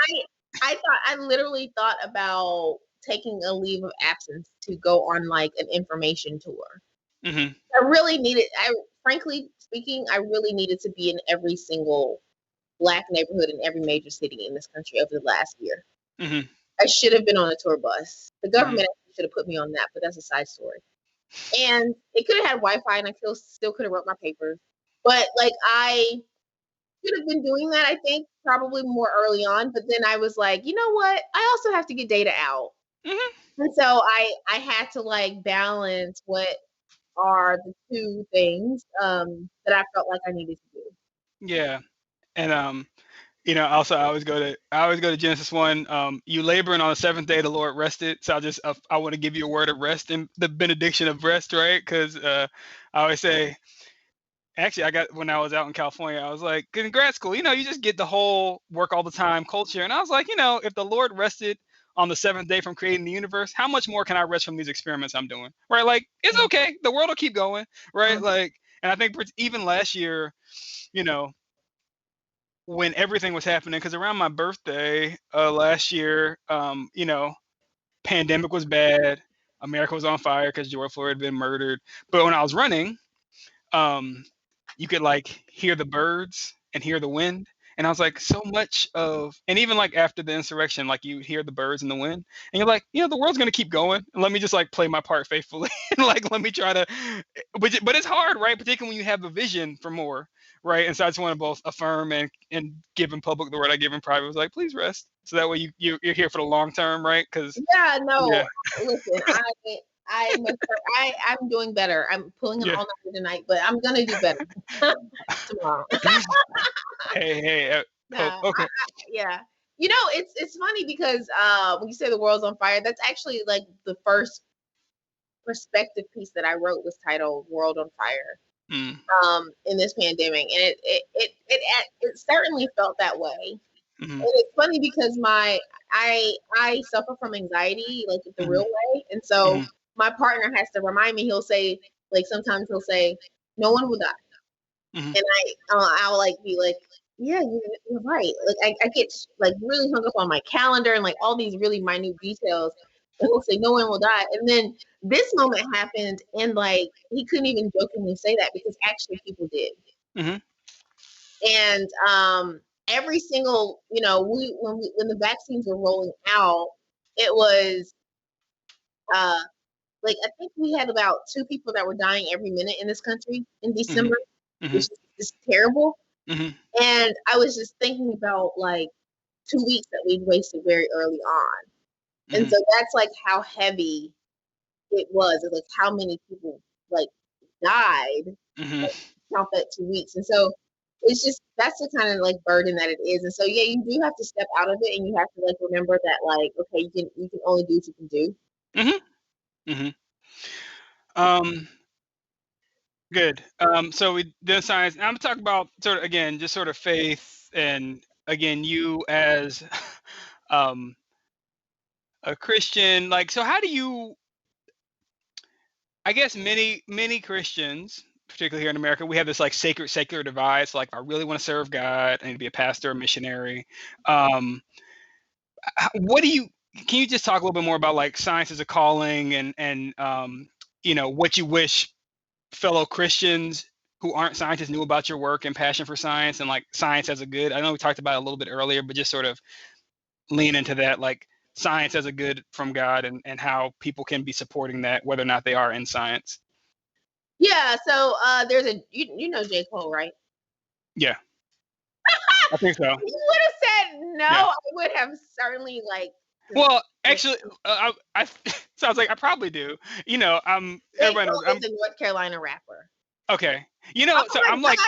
I literally thought about taking a leave of absence to go on like an information tour. Mm-hmm. Frankly speaking, I really needed to be in every single Black neighborhood in every major city in this country over the last year. Mm-hmm. I should have been on a tour bus. The government actually should have put me on that, but that's a side story. And it could have had Wi-Fi, and I still could have wrote my papers. But like I should have been doing that, I think, probably more early on. But then I was like, you know what? I also have to get data out. Mm-hmm. And so I had to like balance what are the two things that I felt like I needed to do. Yeah. And also I always go to Genesis 1. You laboring on the seventh day, the Lord rested. So I want to give you a word of rest and the benediction of rest, right? Because I always say, actually, when I was out in California, I was like, in grad school, you just get the whole work all the time culture. And I was like, if the Lord rested on the seventh day from creating the universe, how much more can I rest from these experiments I'm doing? Right? Like, it's okay. The world will keep going. Right? Like, and I think even last year, when everything was happening, because around my birthday last year, pandemic was bad. America was on fire because George Floyd had been murdered. But when I was running, you could like hear the birds and hear the wind. And I was like, and even like after the insurrection, like you hear the birds and the wind, and you're like, the world's gonna keep going. And let me just like play my part faithfully, and like let me try to. But it's hard, right? Particularly when you have a vision for more, right? And so I just want to both affirm and give in public the word I give in private. I was like, please rest, so that way you're here for the long term, right? Because listen, I'm doing better. I'm pulling an all-nighter tonight, but I'm gonna do better tomorrow. Hey. Okay. It's funny because when you say the world's on fire, that's actually like the first perspective piece that I wrote was titled "World on Fire." In this pandemic, and it certainly felt that way. And it's funny because I suffer from anxiety, like the real way, and so my partner has to remind me. He'll say, like, sometimes he'll say, "No one will die," and I'll like be like, "Yeah, you're right." Like I get like really hung up on my calendar and like all these really minute details. And he'll say, "No one will die," and then this moment happened, and like he couldn't even jokingly say that because actually people did. And every single, when the vaccines were rolling out, it was like I think we had about 2 people that were dying every minute in this country in December, which is just terrible. And I was just thinking about like 2 weeks that we'd wasted very early on. And so that's like how heavy it was, like how many people like died. Count that 2 weeks. And so it's just, that's the kind of like burden that it is. And so, yeah, you do have to step out of it, and you have to like remember that like, okay, you can only do what you can do. Good. So we did science. I'm talking about sort of, again, just sort of faith, and again, you as a Christian, like, so how do you, I guess many Christians, particularly here in America, we have this like sacred secular divide. So like, if I really want to serve God, I need to be a pastor, a missionary. Can you just talk a little bit more about like science as a calling, and what you wish fellow Christians who aren't scientists knew about your work and passion for science, and like science as a good, I know we talked about it a little bit earlier, but just sort of lean into that, like science as a good from God, and how people can be supporting that, whether or not they are in science. Yeah. So there's you know J. Cole, right? Yeah. I think so. You would have said no. Yeah. I would have certainly like. Well, actually, I sounds like I probably do. Everybody knows I'm a North Carolina rapper. Okay. So I'm like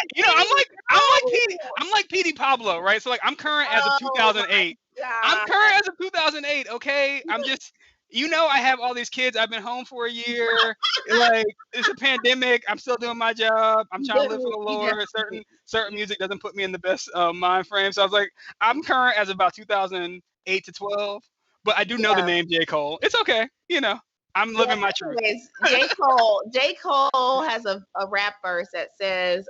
P.D. Pablo, right? So like I'm current as of 2008. I'm current as of 2008. Okay. I'm just, I have all these kids. I've been home for a year. Like, it's a pandemic. I'm still doing my job. I'm trying to live for the Lord. Certain music doesn't put me in the best mind frame. So I was like, I'm current as about 2008. 8 to 12, but I do know the name J. Cole. It's okay. I'm living my truth. Anyways, J. Cole has a rap verse that says,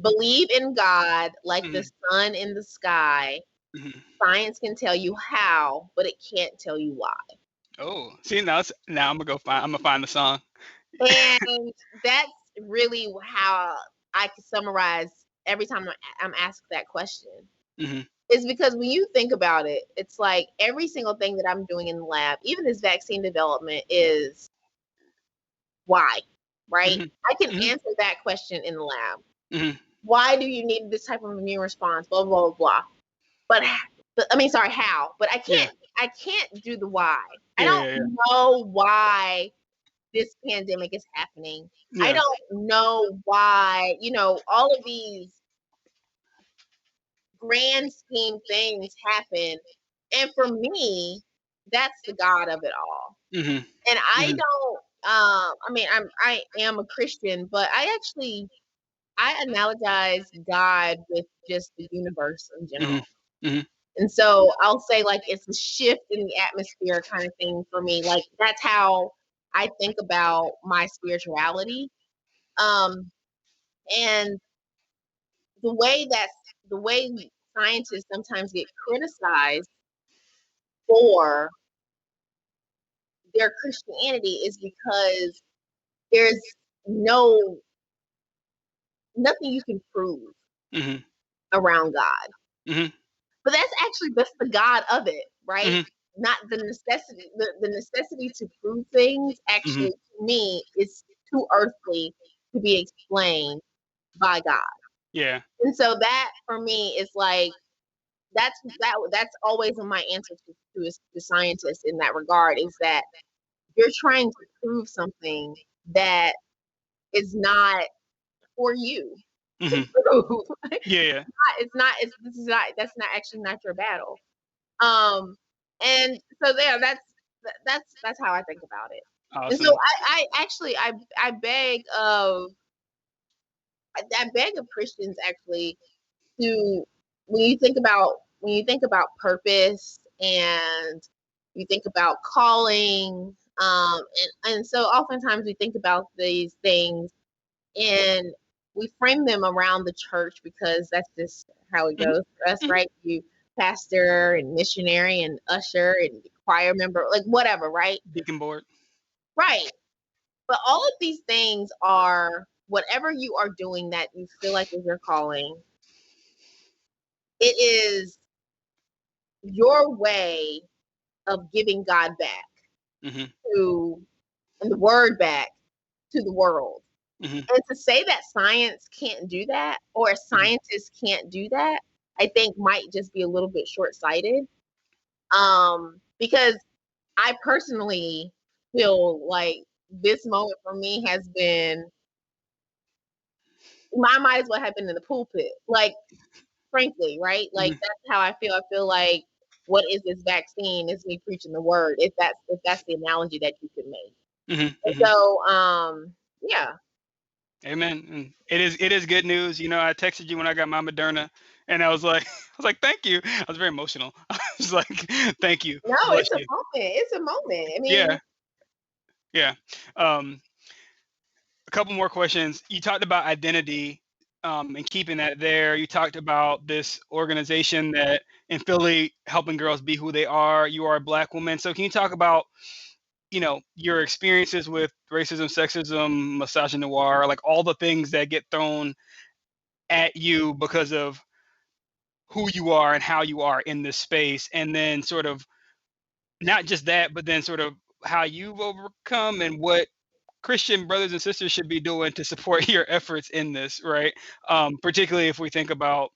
believe in God like the sun in the sky. Mhm. Science can tell you how, but it can't tell you why. Oh, see, now I'm gonna find the song. And that's really how I can summarize every time I'm asked that question. hmm Is because when you think about it, it's like every single thing that I'm doing in the lab, even this vaccine development, is why, right? hmm I can hmm answer that question in the lab. hmm Why do you need this type of immune response? Blah blah blah. But how? But I Yeah. can't do the why. I Yeah. Yeah. don't know why this pandemic is happening. I Yeah. don't know why, all of these grand scheme things happen. And for me, that's the God of it all. Yeah. hmm And I hmm don't I am a Christian, but I analogize God with just the universe in hmm general. hmm And so I'll say like it's a shift in the atmosphere kind of thing for me. Like that's how I think about my spirituality. Um, and the way scientists sometimes get criticized for their Christianity is because there's no nothing you can prove hmm around God. hmm But that's the God of it, right? hmm Not the necessity. The necessity to prove things hmm actually to me is too earthly to be explained by God. Yeah. And so that for me is like that's always my answer to scientists in that regard is that you're trying to prove something that is not for you to hmm prove. Yeah. Yeah. That's not actually not your battle. And so that's how I think about it. And so Awesome. I actually I beg of Christians actually to when you think about purpose and you think about calling, and so oftentimes we think about these things and we frame them around the church because that's just how it hmm goes for us, hmm right? You pastor and missionary and usher and choir member, like whatever, right? Deacon board. Right. But all of these things are whatever you are doing that you feel like is your calling. It is your way of giving God back hmm to and the word back to the world. hmm And to say that science can't do that or hmm scientists can't do that, I think might just be a little bit short-sighted. Because I personally feel like this moment for me has been I might as well have been in the pulpit. Like, frankly, right? Like hmm that's how I feel. I feel like what is this vaccine? Is me preaching the word, if that's the analogy that you could make. hmm And hmm so yeah. Amen. And it is good news. I texted you when I got my Moderna, and I was like, thank you. I was very emotional. I was like, thank you. No, Bless it's a you. moment. It's a moment. I mean, Yeah. Yeah. Um, a couple more questions. You talked about identity, and keeping that there. You talked about this organization that in Philly helping girls be who they are. You are a Black woman. So can you talk about, your experiences with racism, sexism, misogyny, like all the things that get thrown at you because of who you are and how you are in this space, and then sort of not just that, but then sort of how you've overcome and what Christian brothers and sisters should be doing to support your efforts in this, right? Particularly if we think about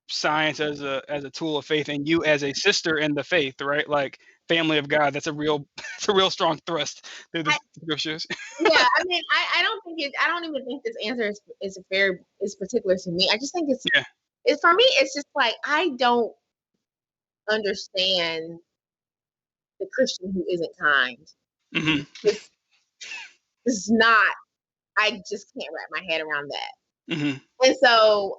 science as a tool of faith, and you as a sister in the faith, right? Like family of God. That's a real it's a real strong thrust through the I, scriptures. yeah, I mean, I don't even think this answer is particular to me. I just think Yeah. it's for me, it's just like I don't understand the Christian who isn't kind. hmm This is not, I just can't wrap my head around that. hmm And so,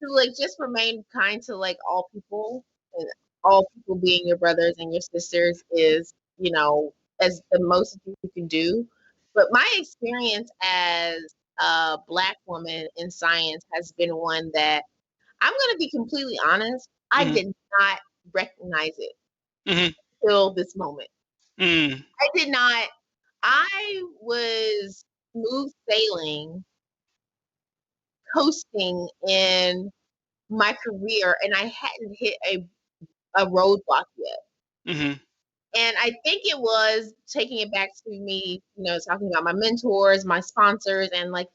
to like just remain kind to like all people, and all people being your brothers and your sisters is, as the most you can do. But my experience as a Black woman in science has been one that I'm going to be completely honest. I Mhm. did not recognize it Mhm. till this moment. Mm. I did not. I was smooth sailing, coasting in my career, and I hadn't hit a roadblock yet. Mhm. And I think it was taking it back to me, talking about my mentors, my sponsors, and like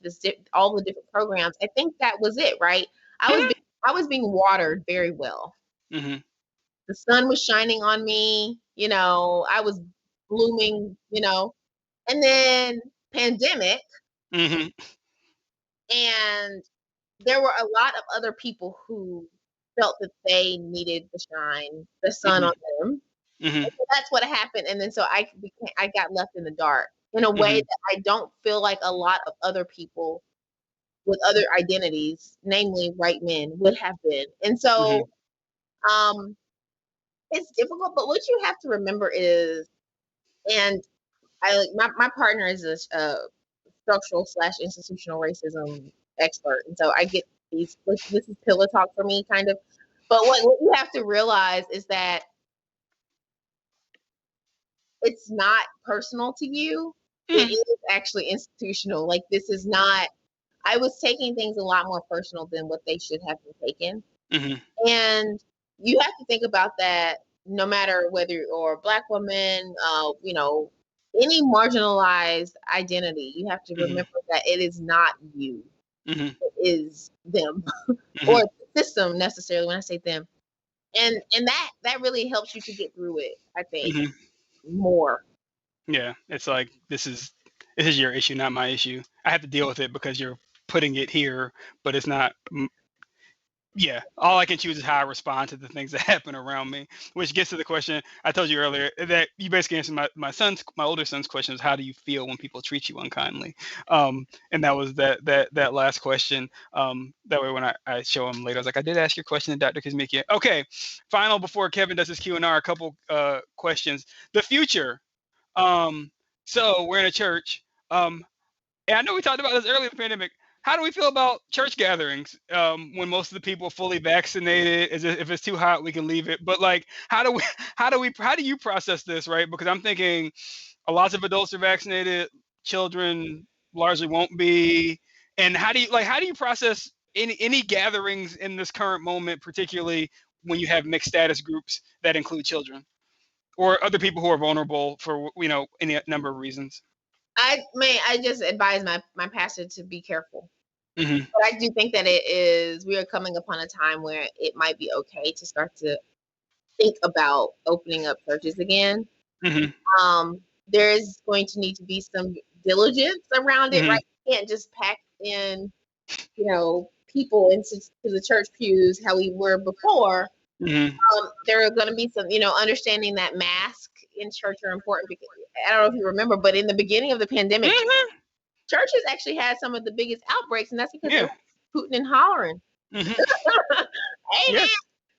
all the different programs. I think that was it, right? I was being watered very well. Mhm. The sun was shining on me, I was blooming, and then pandemic, Mhm. and there were a lot of other people who felt that they needed the sun on Mhm. them. Mhm. So that's what happened, and then so I got left in the dark in a way Mhm. that I don't feel like a lot of other people with other identities, namely white men, would have been. And Mhm. so um, it's difficult, but what you have to remember is, and my partner is a structural / institutional racism expert, and so I get this is pillow talk for me, kind of. But what you have to realize is that it's not personal to you. It Mhm. is actually institutional. Like, this is not. I was taking things a lot more personal than what they should have been taken, Mhm. and you have to think about that. No matter whether you're a Black woman, any marginalized identity, you have to Mhm. remember that it is not you. Mhm. It is them, or Mhm. the system necessarily. When I say them, and that really helps you to get through it, I think, Mhm. more. Yeah, it's like this is your issue, not my issue. I have to deal with it because you're putting it here, but it's not. Yeah, all I can choose is how I respond to the things that happen around me, which gets to the question I told you earlier that you basically answered my older son's question is how do you feel when people treat you unkindly? And that was that last question. That way when I show him later, I was like, I did ask your question to Dr. Kizzmekia. Okay, final before Kevin does his Q&R, a couple questions. The future. Um, so we're in a church. And I know we talked about this earlier in the pandemic. How do we feel about church gatherings when most of the people are fully vaccinated? If it's too hot, we can leave it. But like, how do you process this, right? Because I'm thinking lots of adults are vaccinated, children largely won't be. And how do you process any gatherings in this current moment, particularly when you have mixed status groups that include children or other people who are vulnerable for any number of reasons? I just advise my pastor to be careful. Hmm. But I do think that we are coming upon a time where it might be okay to start to think about opening up churches again. Hmm. There is going to need to be some diligence around it, Hmm. right? You can't just pack in, people into the church pews how we were before. Hmm. There are going to be some, understanding that masks in church are important, because I don't know if you remember, but in the beginning of the pandemic, Hmm. churches actually had some of the biggest outbreaks, and that's because they Yeah. were hooting and hollering. Hmm. Amen. Yes.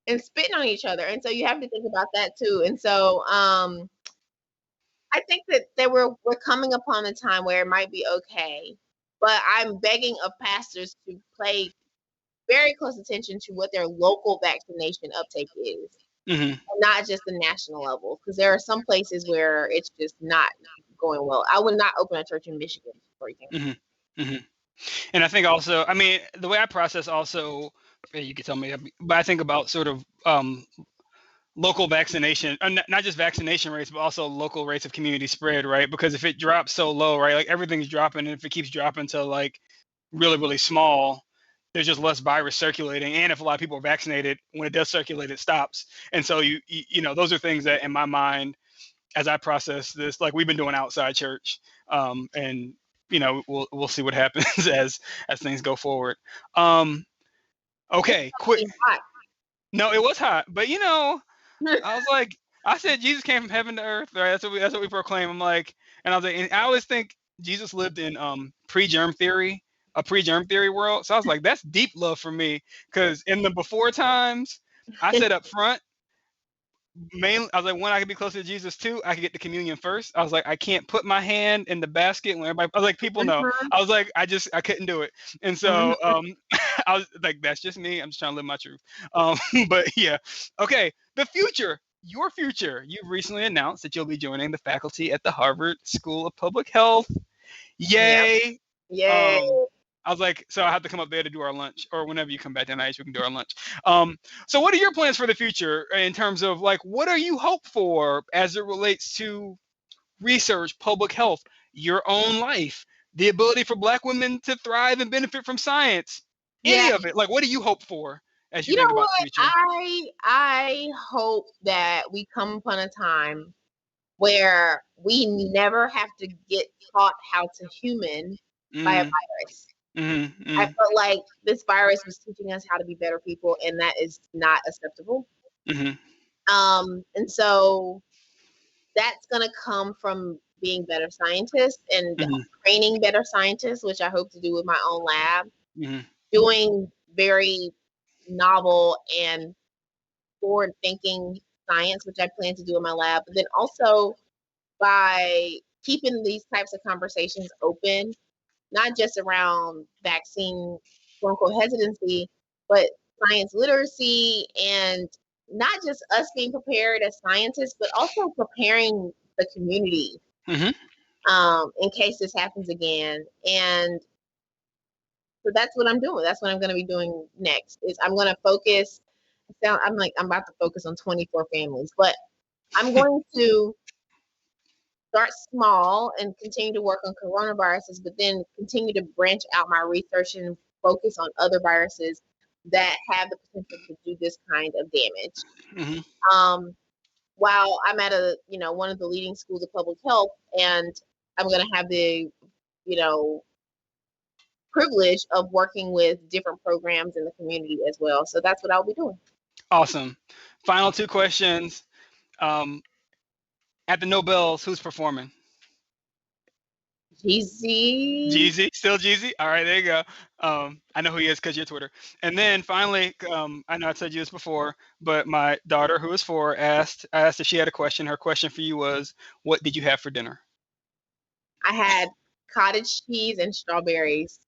And spitting on each other. And so you have to think about that too. And so I think that we're coming upon a time where it might be okay. But I'm begging of pastors to pay very close attention to what their local vaccination uptake is, Hmm. and not just the national level. Because there are some places where it's just not going well. I would not open a church in Michigan, for example. Hmm. Hmm. And I think also, I mean, the way I process also, you can tell me, but I think about sort of local vaccination, not just vaccination rates, but also local rates of community spread, right? Because if it drops so low, right, like everything's dropping, and if it keeps dropping to like really, really small, there's just less virus circulating. And if a lot of people are vaccinated, when it does circulate, it stops. And so those are things that in my mind, as I process this, like we've been doing outside church, and we'll see what happens as things go forward. Um, It's okay, quick. really hot. No, it was hot, but I was like, I said Jesus came from heaven to earth, right? That's what we proclaim. I'm like, and I was like, and I always think Jesus lived in pre-germ theory, a pre-germ theory world. So I was like, that's deep love for me, because in the before times, I said up front, mainly, I was like, when I could be closer to Jesus too, I could get the communion first. I was like, I can't put my hand in the basket when everybody. I was like, people know. Mhm. I was like, I couldn't do it. And so I was like, that's just me. I'm just trying to live my truth. But yeah, okay. The future, your future. You've recently announced that you'll be joining the faculty at the Harvard School of Public Health. Yay! Yay. I was like, so I have to come up there to do our lunch, or whenever you come back to NIH, we can do our lunch. So what are your plans for the future in terms of like, what are you hope for as it relates to research, public health, your own life, the ability for Black women to thrive and benefit from science, any Yeah. of it? Like, what do you hope for as you You think know about what? the future? I hope that we come upon a time where we never have to get taught how to human by a virus. I felt like this virus was teaching us how to be better people, and that is not acceptable. And so that's gonna come from being better scientists and training better scientists, which I hope to do with my own lab, doing very novel and forward-thinking science, which I plan to do in my lab, but then also by keeping these types of conversations open, not just around vaccine quote-unquote hesitancy, but science literacy, and not just us being prepared as scientists, but also preparing the community in case this happens again. And so that's what I'm doing. That's what I'm going to be doing next. Is I'm going to focus. I'm about to focus on 24 families, but I'm going to start small and continue to work on coronaviruses, but then continue to branch out my research and focus on other viruses that have the potential to do this kind of damage. While I'm at one of the leading schools of public health, and I'm going to have the, privilege of working with different programs in the community as well. So that's what I'll be doing. Awesome. Final two questions. At the Nobels, who's performing? Jeezy. Jeezy, still Jeezy. All right, there you go. I know who he is because you're Twitter. And then finally, I know I said you this before, but my daughter, who is 4, asked if she had a question. Her question for you was, what did you have for dinner? I had cottage cheese and strawberries.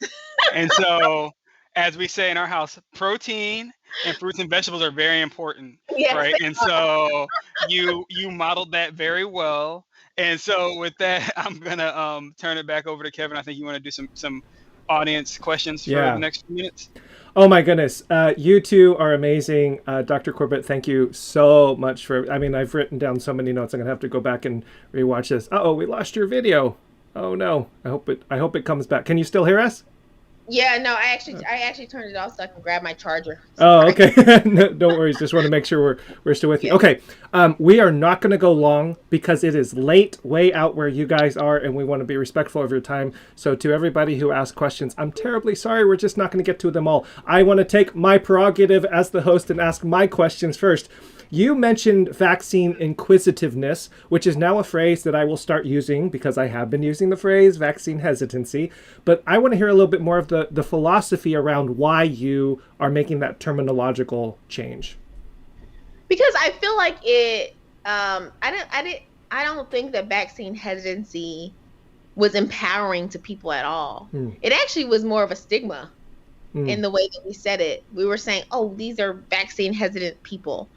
And so, as we say in our house, protein and fruits and vegetables are very important, Yes, right? And so you modeled that very well. And so with that, I'm gonna turn it back over to Kevin. I think you want to do some audience questions for the next few minutes. Oh my goodness, you two are amazing. Dr. Corbett, thank you so much for. I've written down so many notes. I'm gonna have to go back and rewatch this. Oh, we lost your video. Oh no. I hope it comes back. Can you still hear us? Yeah, no, I actually turned it off so I can grab my charger. Oh, okay. No, don't worry. Just want to make sure we're still with you. Okay. We are not going to go long because it is late, way out where you guys are, and we want to be respectful of your time. So to everybody who asked questions, I'm terribly sorry. We're just not going to get to them all. I want to take my prerogative as the host and ask my questions first. You mentioned vaccine inquisitiveness, which is now a phrase that I will start using because I have been using the phrase vaccine hesitancy. But I want to hear a little bit more of the philosophy around why you are making that terminological change. Because I feel like it, I don't think that vaccine hesitancy was empowering to people at all. It actually was more of a stigma in the way that we said it. We were saying, oh, these are vaccine hesitant people.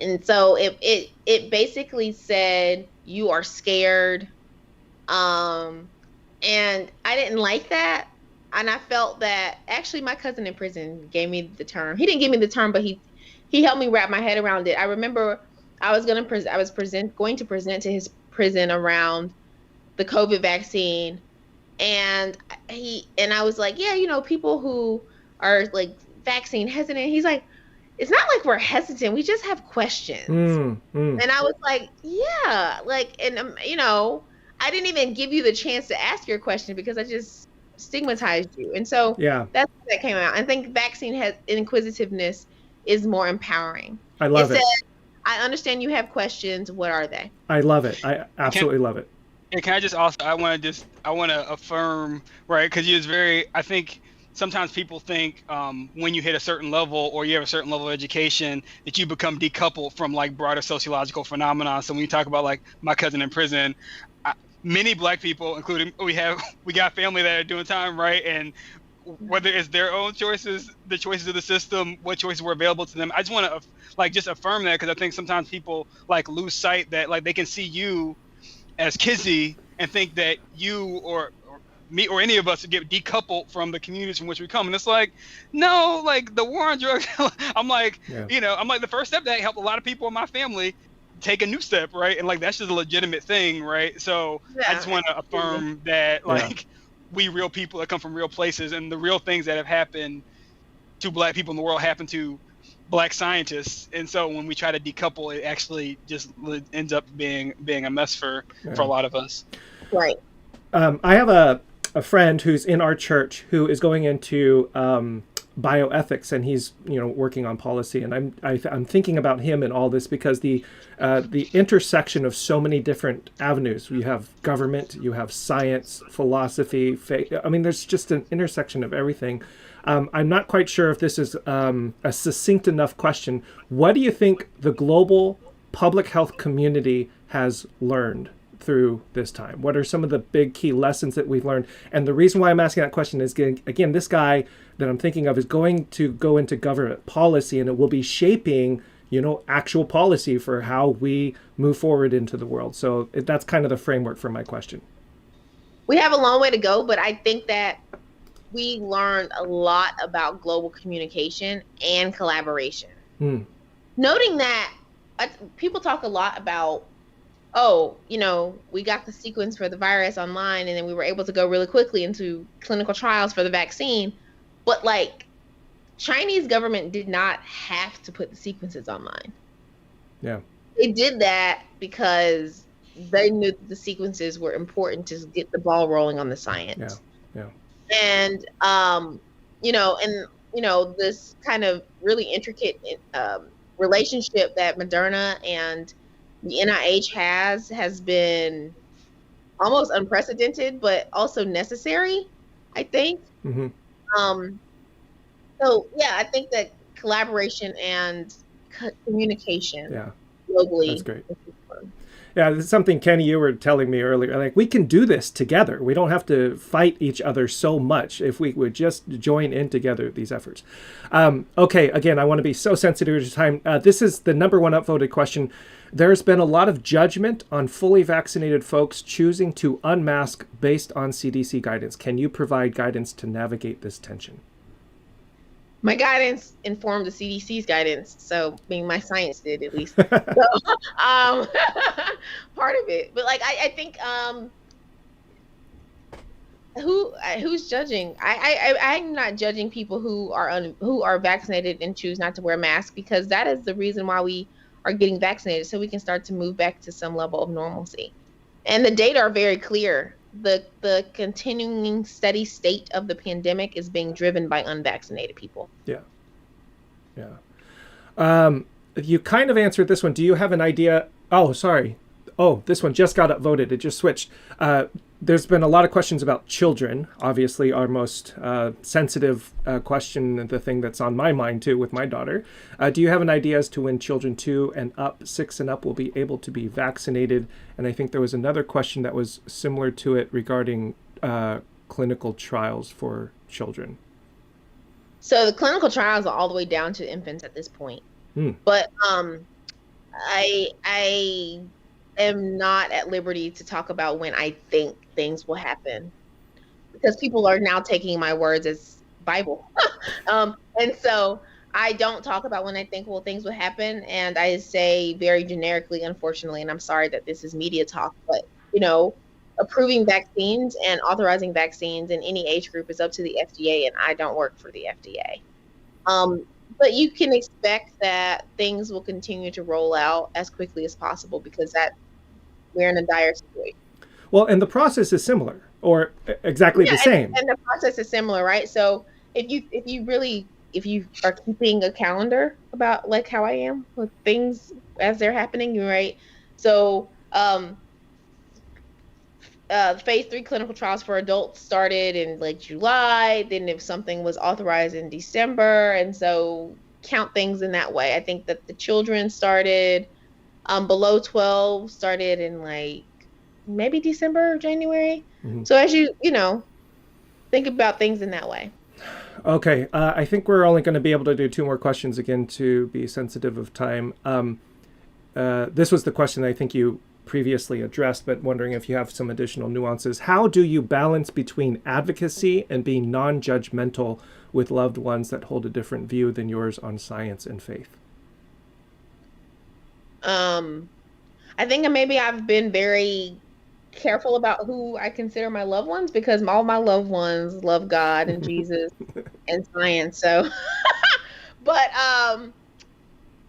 And so it basically said you are scared. And I didn't like that. And I felt that actually my cousin in prison gave me the term. He didn't give me the term, but he helped me wrap my head around it. I remember I was going to present to his prison around the COVID vaccine. And I was like, yeah, people who are like vaccine hesitant. He's like, it's not like we're hesitant. We just have questions. And I was like, yeah, I didn't even give you the chance to ask your question because I just stigmatized you. And so that's what that came out. I think vaccine inquisitiveness is more empowering. I love it. Said, I understand you have questions. What are they? I love it. I absolutely love it. And can I just also, I want to affirm, right? Because you was I think sometimes people think when you hit a certain level or you have a certain level of education that you become decoupled from like broader sociological phenomena. So when you talk about like my cousin in prison, many Black people, including we got family that are doing time, right? And whether it's their own choices, the choices of the system, what choices were available to them. I just want to like just affirm that, because I think sometimes people like lose sight that like they can see you as Kizzy and think that you or me or any of us get decoupled from the communities from which we come. And it's like, no, like the war on drugs, I'm like, I'm like the first step that helped a lot of people in my family take a new step, right? And like that's just a legitimate thing, right? So I just want to affirm that like we real people that come from real places, and the real things that have happened to Black people in the world happen to Black scientists. And so when we try to decouple, it actually just ends up being a mess for a lot of us. Right. I have a friend who's in our church who is going into bioethics, and he's working on policy, and I'm thinking about him in all this because the intersection of so many different avenues. You have government, you have science, philosophy, faith. I mean, there's just an intersection of everything. I'm not quite sure if this is a succinct enough question. What do you think the global public health community has learned through this time? What are some of the big key lessons that we've learned? And the reason why I'm asking that question is, again, this guy that I'm thinking of is going to go into government policy, and it will be shaping, actual policy for how we move forward into the world. So that's kind of the framework for my question. We have a long way to go, but I think that we learned a lot about global communication and collaboration. Noting that people talk a lot about, we got the sequence for the virus online, and then we were able to go really quickly into clinical trials for the vaccine. But like, Chinese government did not have to put the sequences online. Yeah. They did that because they knew that the sequences were important to get the ball rolling on the science. Yeah. And, this kind of really intricate relationship that Moderna and the NIH has been almost unprecedented, but also necessary, I think. Mm-hmm. I think that collaboration and communication globally. That's great. Yeah, this is something, Kenny, you were telling me earlier. Like, we can do this together. We don't have to fight each other so much if we would just join in together these efforts. Okay, again, I want to be so sensitive to time. This is the number one upvoted question. There's been a lot of judgment on fully vaccinated folks choosing to unmask based on CDC guidance. Can you provide guidance to navigate this tension? My guidance informed the CDC's guidance, so my science did, at least. So, part of it, but like I think who's judging? I'm not judging people who are vaccinated and choose not to wear masks, because that is the reason why we are getting vaccinated, so we can start to move back to some level of normalcy. And the data are very clear. The continuing steady state of the pandemic is being driven by unvaccinated people. Yeah. You kind of answered this one. Do you have an idea? Oh, sorry. Oh, this one just got upvoted. It just switched. There's been a lot of questions about children, obviously our most sensitive question, the thing that's on my mind too with my daughter. Do you have an idea as to when children 2 and up, 6 and up will be able to be vaccinated? And I think there was another question that was similar to it regarding clinical trials for children. So the clinical trials are all the way down to infants at this point. But I am not at liberty to talk about when I think things will happen, because people are now taking my words as Bible. And so I don't talk about when I think things will happen. And I say very generically, unfortunately, and I'm sorry that this is media talk, but approving vaccines and authorizing vaccines in any age group is up to the FDA, and I don't work for the FDA. But you can expect that things will continue to roll out as quickly as possible, because we're in a dire situation. Well, and the process is similar, or exactly the same. And the process is similar, right? So if you are keeping a calendar about like how I am with things as they're happening, right? So phase 3 clinical trials for adults started in like July. Then if something was authorized in December, and so count things in that way. I think that the children started below 12 started in like maybe December or January. Mm-hmm. So as you think about things in that way. Okay, I think we're only going to be able to do 2 more questions again to be sensitive of time. This was the question I think you previously addressed, but wondering if you have some additional nuances. How do you balance between advocacy and being non-judgmental with loved ones that hold a different view than yours on science and faith? I think maybe I've been very careful about who I consider my loved ones, because all my loved ones love God and Jesus and science. So, but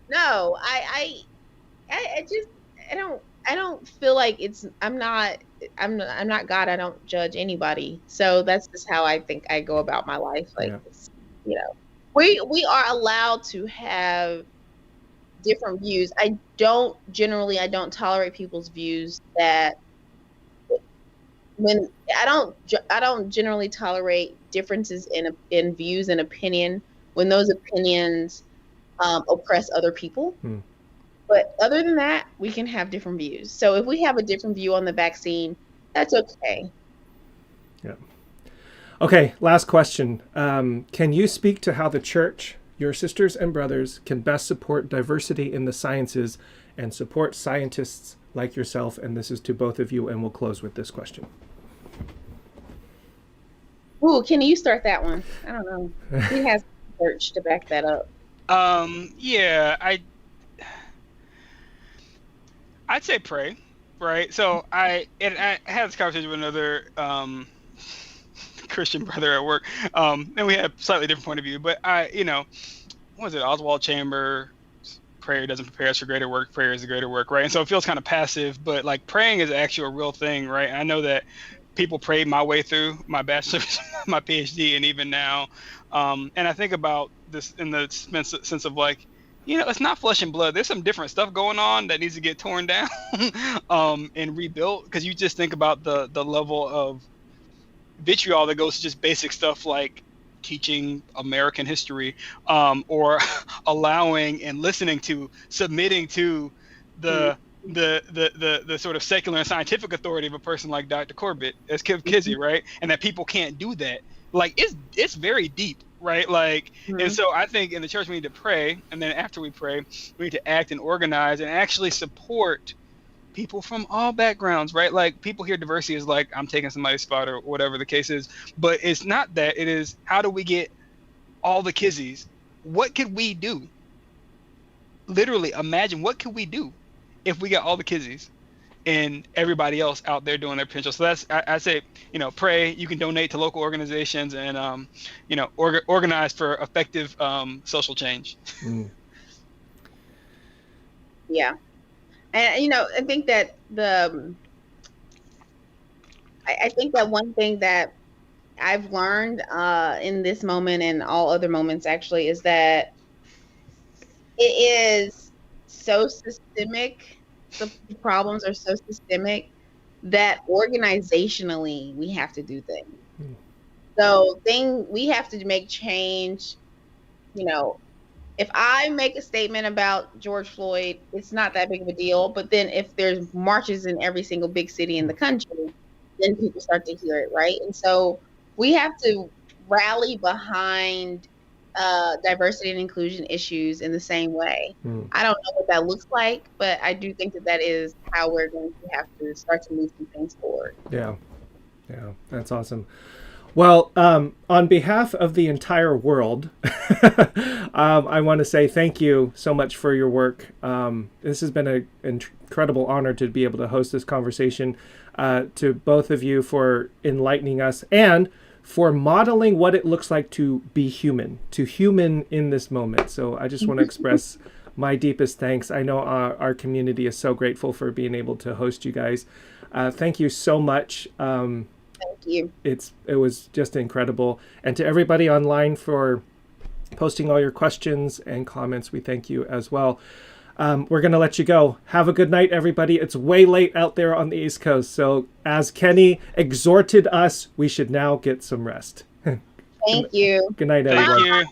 no, I just I don't feel like I'm not God. I don't judge anybody. So that's just how I think I go about my life. Like, we are allowed to have different views. I don't tolerate people's views that I don't generally tolerate differences in views and opinion when those opinions oppress other people. But other than that, we can have different views. So if we have a different view on the vaccine, that's okay. Yeah. Okay, last question. Can you speak to how the church, your sisters and brothers, can best support diversity in the sciences and support scientists like yourself? And this is to both of you, and we'll close with this question. Ooh, can you start that one? I don't know. He has research to back that up. Yeah, I'd say pray, right? So I had this conversation with another Christian brother at work, and we had a slightly different point of view. But what was it? Oswald Chambers, prayer doesn't prepare us for greater work. Prayer is a greater work, right? And so it feels kind of passive, but like praying is actually a real thing, right? And I know that people prayed my way through my bachelor's, my PhD, and even now. And I think about this in the sense of like, it's not flesh and blood. There's some different stuff going on that needs to get torn down and rebuilt. Because you just think about the level of vitriol that goes to just basic stuff like teaching American history, or allowing and listening to, submitting to the sort of secular and scientific authority of a person like Dr. Corbett as Kizzmekia, right? And that people can't do that. Like it's very deep, right? Like, and so I think in the church we need to pray, and then after we pray, we need to act and organize and actually support people from all backgrounds, right? Like, people hear diversity as like I'm taking somebody's spot or whatever the case is, but it's not that. It is, how do we get all the Kizzies? What could we do? Literally imagine, what could we do if we got all the Kizzies and everybody else out there doing their potential? So that's, I say, pray. You can donate to local organizations and, organize for effective social change. Yeah. And, I think that I think that one thing that I've learned in this moment and all other moments actually is that it is so systemic. The problems are so systemic that organizationally we have to do things. So we have to make change. If I make a statement about George Floyd, it's not that big of a deal. But then if there's marches in every single big city in the country, then people start to hear it, right? And so we have to rally behind diversity and inclusion issues in the same way. I don't know what that looks like, but I do think that is how we're going to have to start to move some things forward. Yeah, that's awesome. Well, on behalf of the entire world, I want to say thank you so much for your work. This has been an incredible honor to be able to host this conversation, to both of you for enlightening us and for modeling what it looks like to be human in this moment. So I just want to express my deepest thanks. I know our community is so grateful for being able to host you guys. Thank you so much. Thank you. It was just incredible. And to everybody online for posting all your questions and comments, we thank you as well. we're going to let you go. Have a good night, everybody. It's way late out there on the East Coast. So as Kenny exhorted us, we should now get some rest. Thank you. Good night, Thank everyone. you.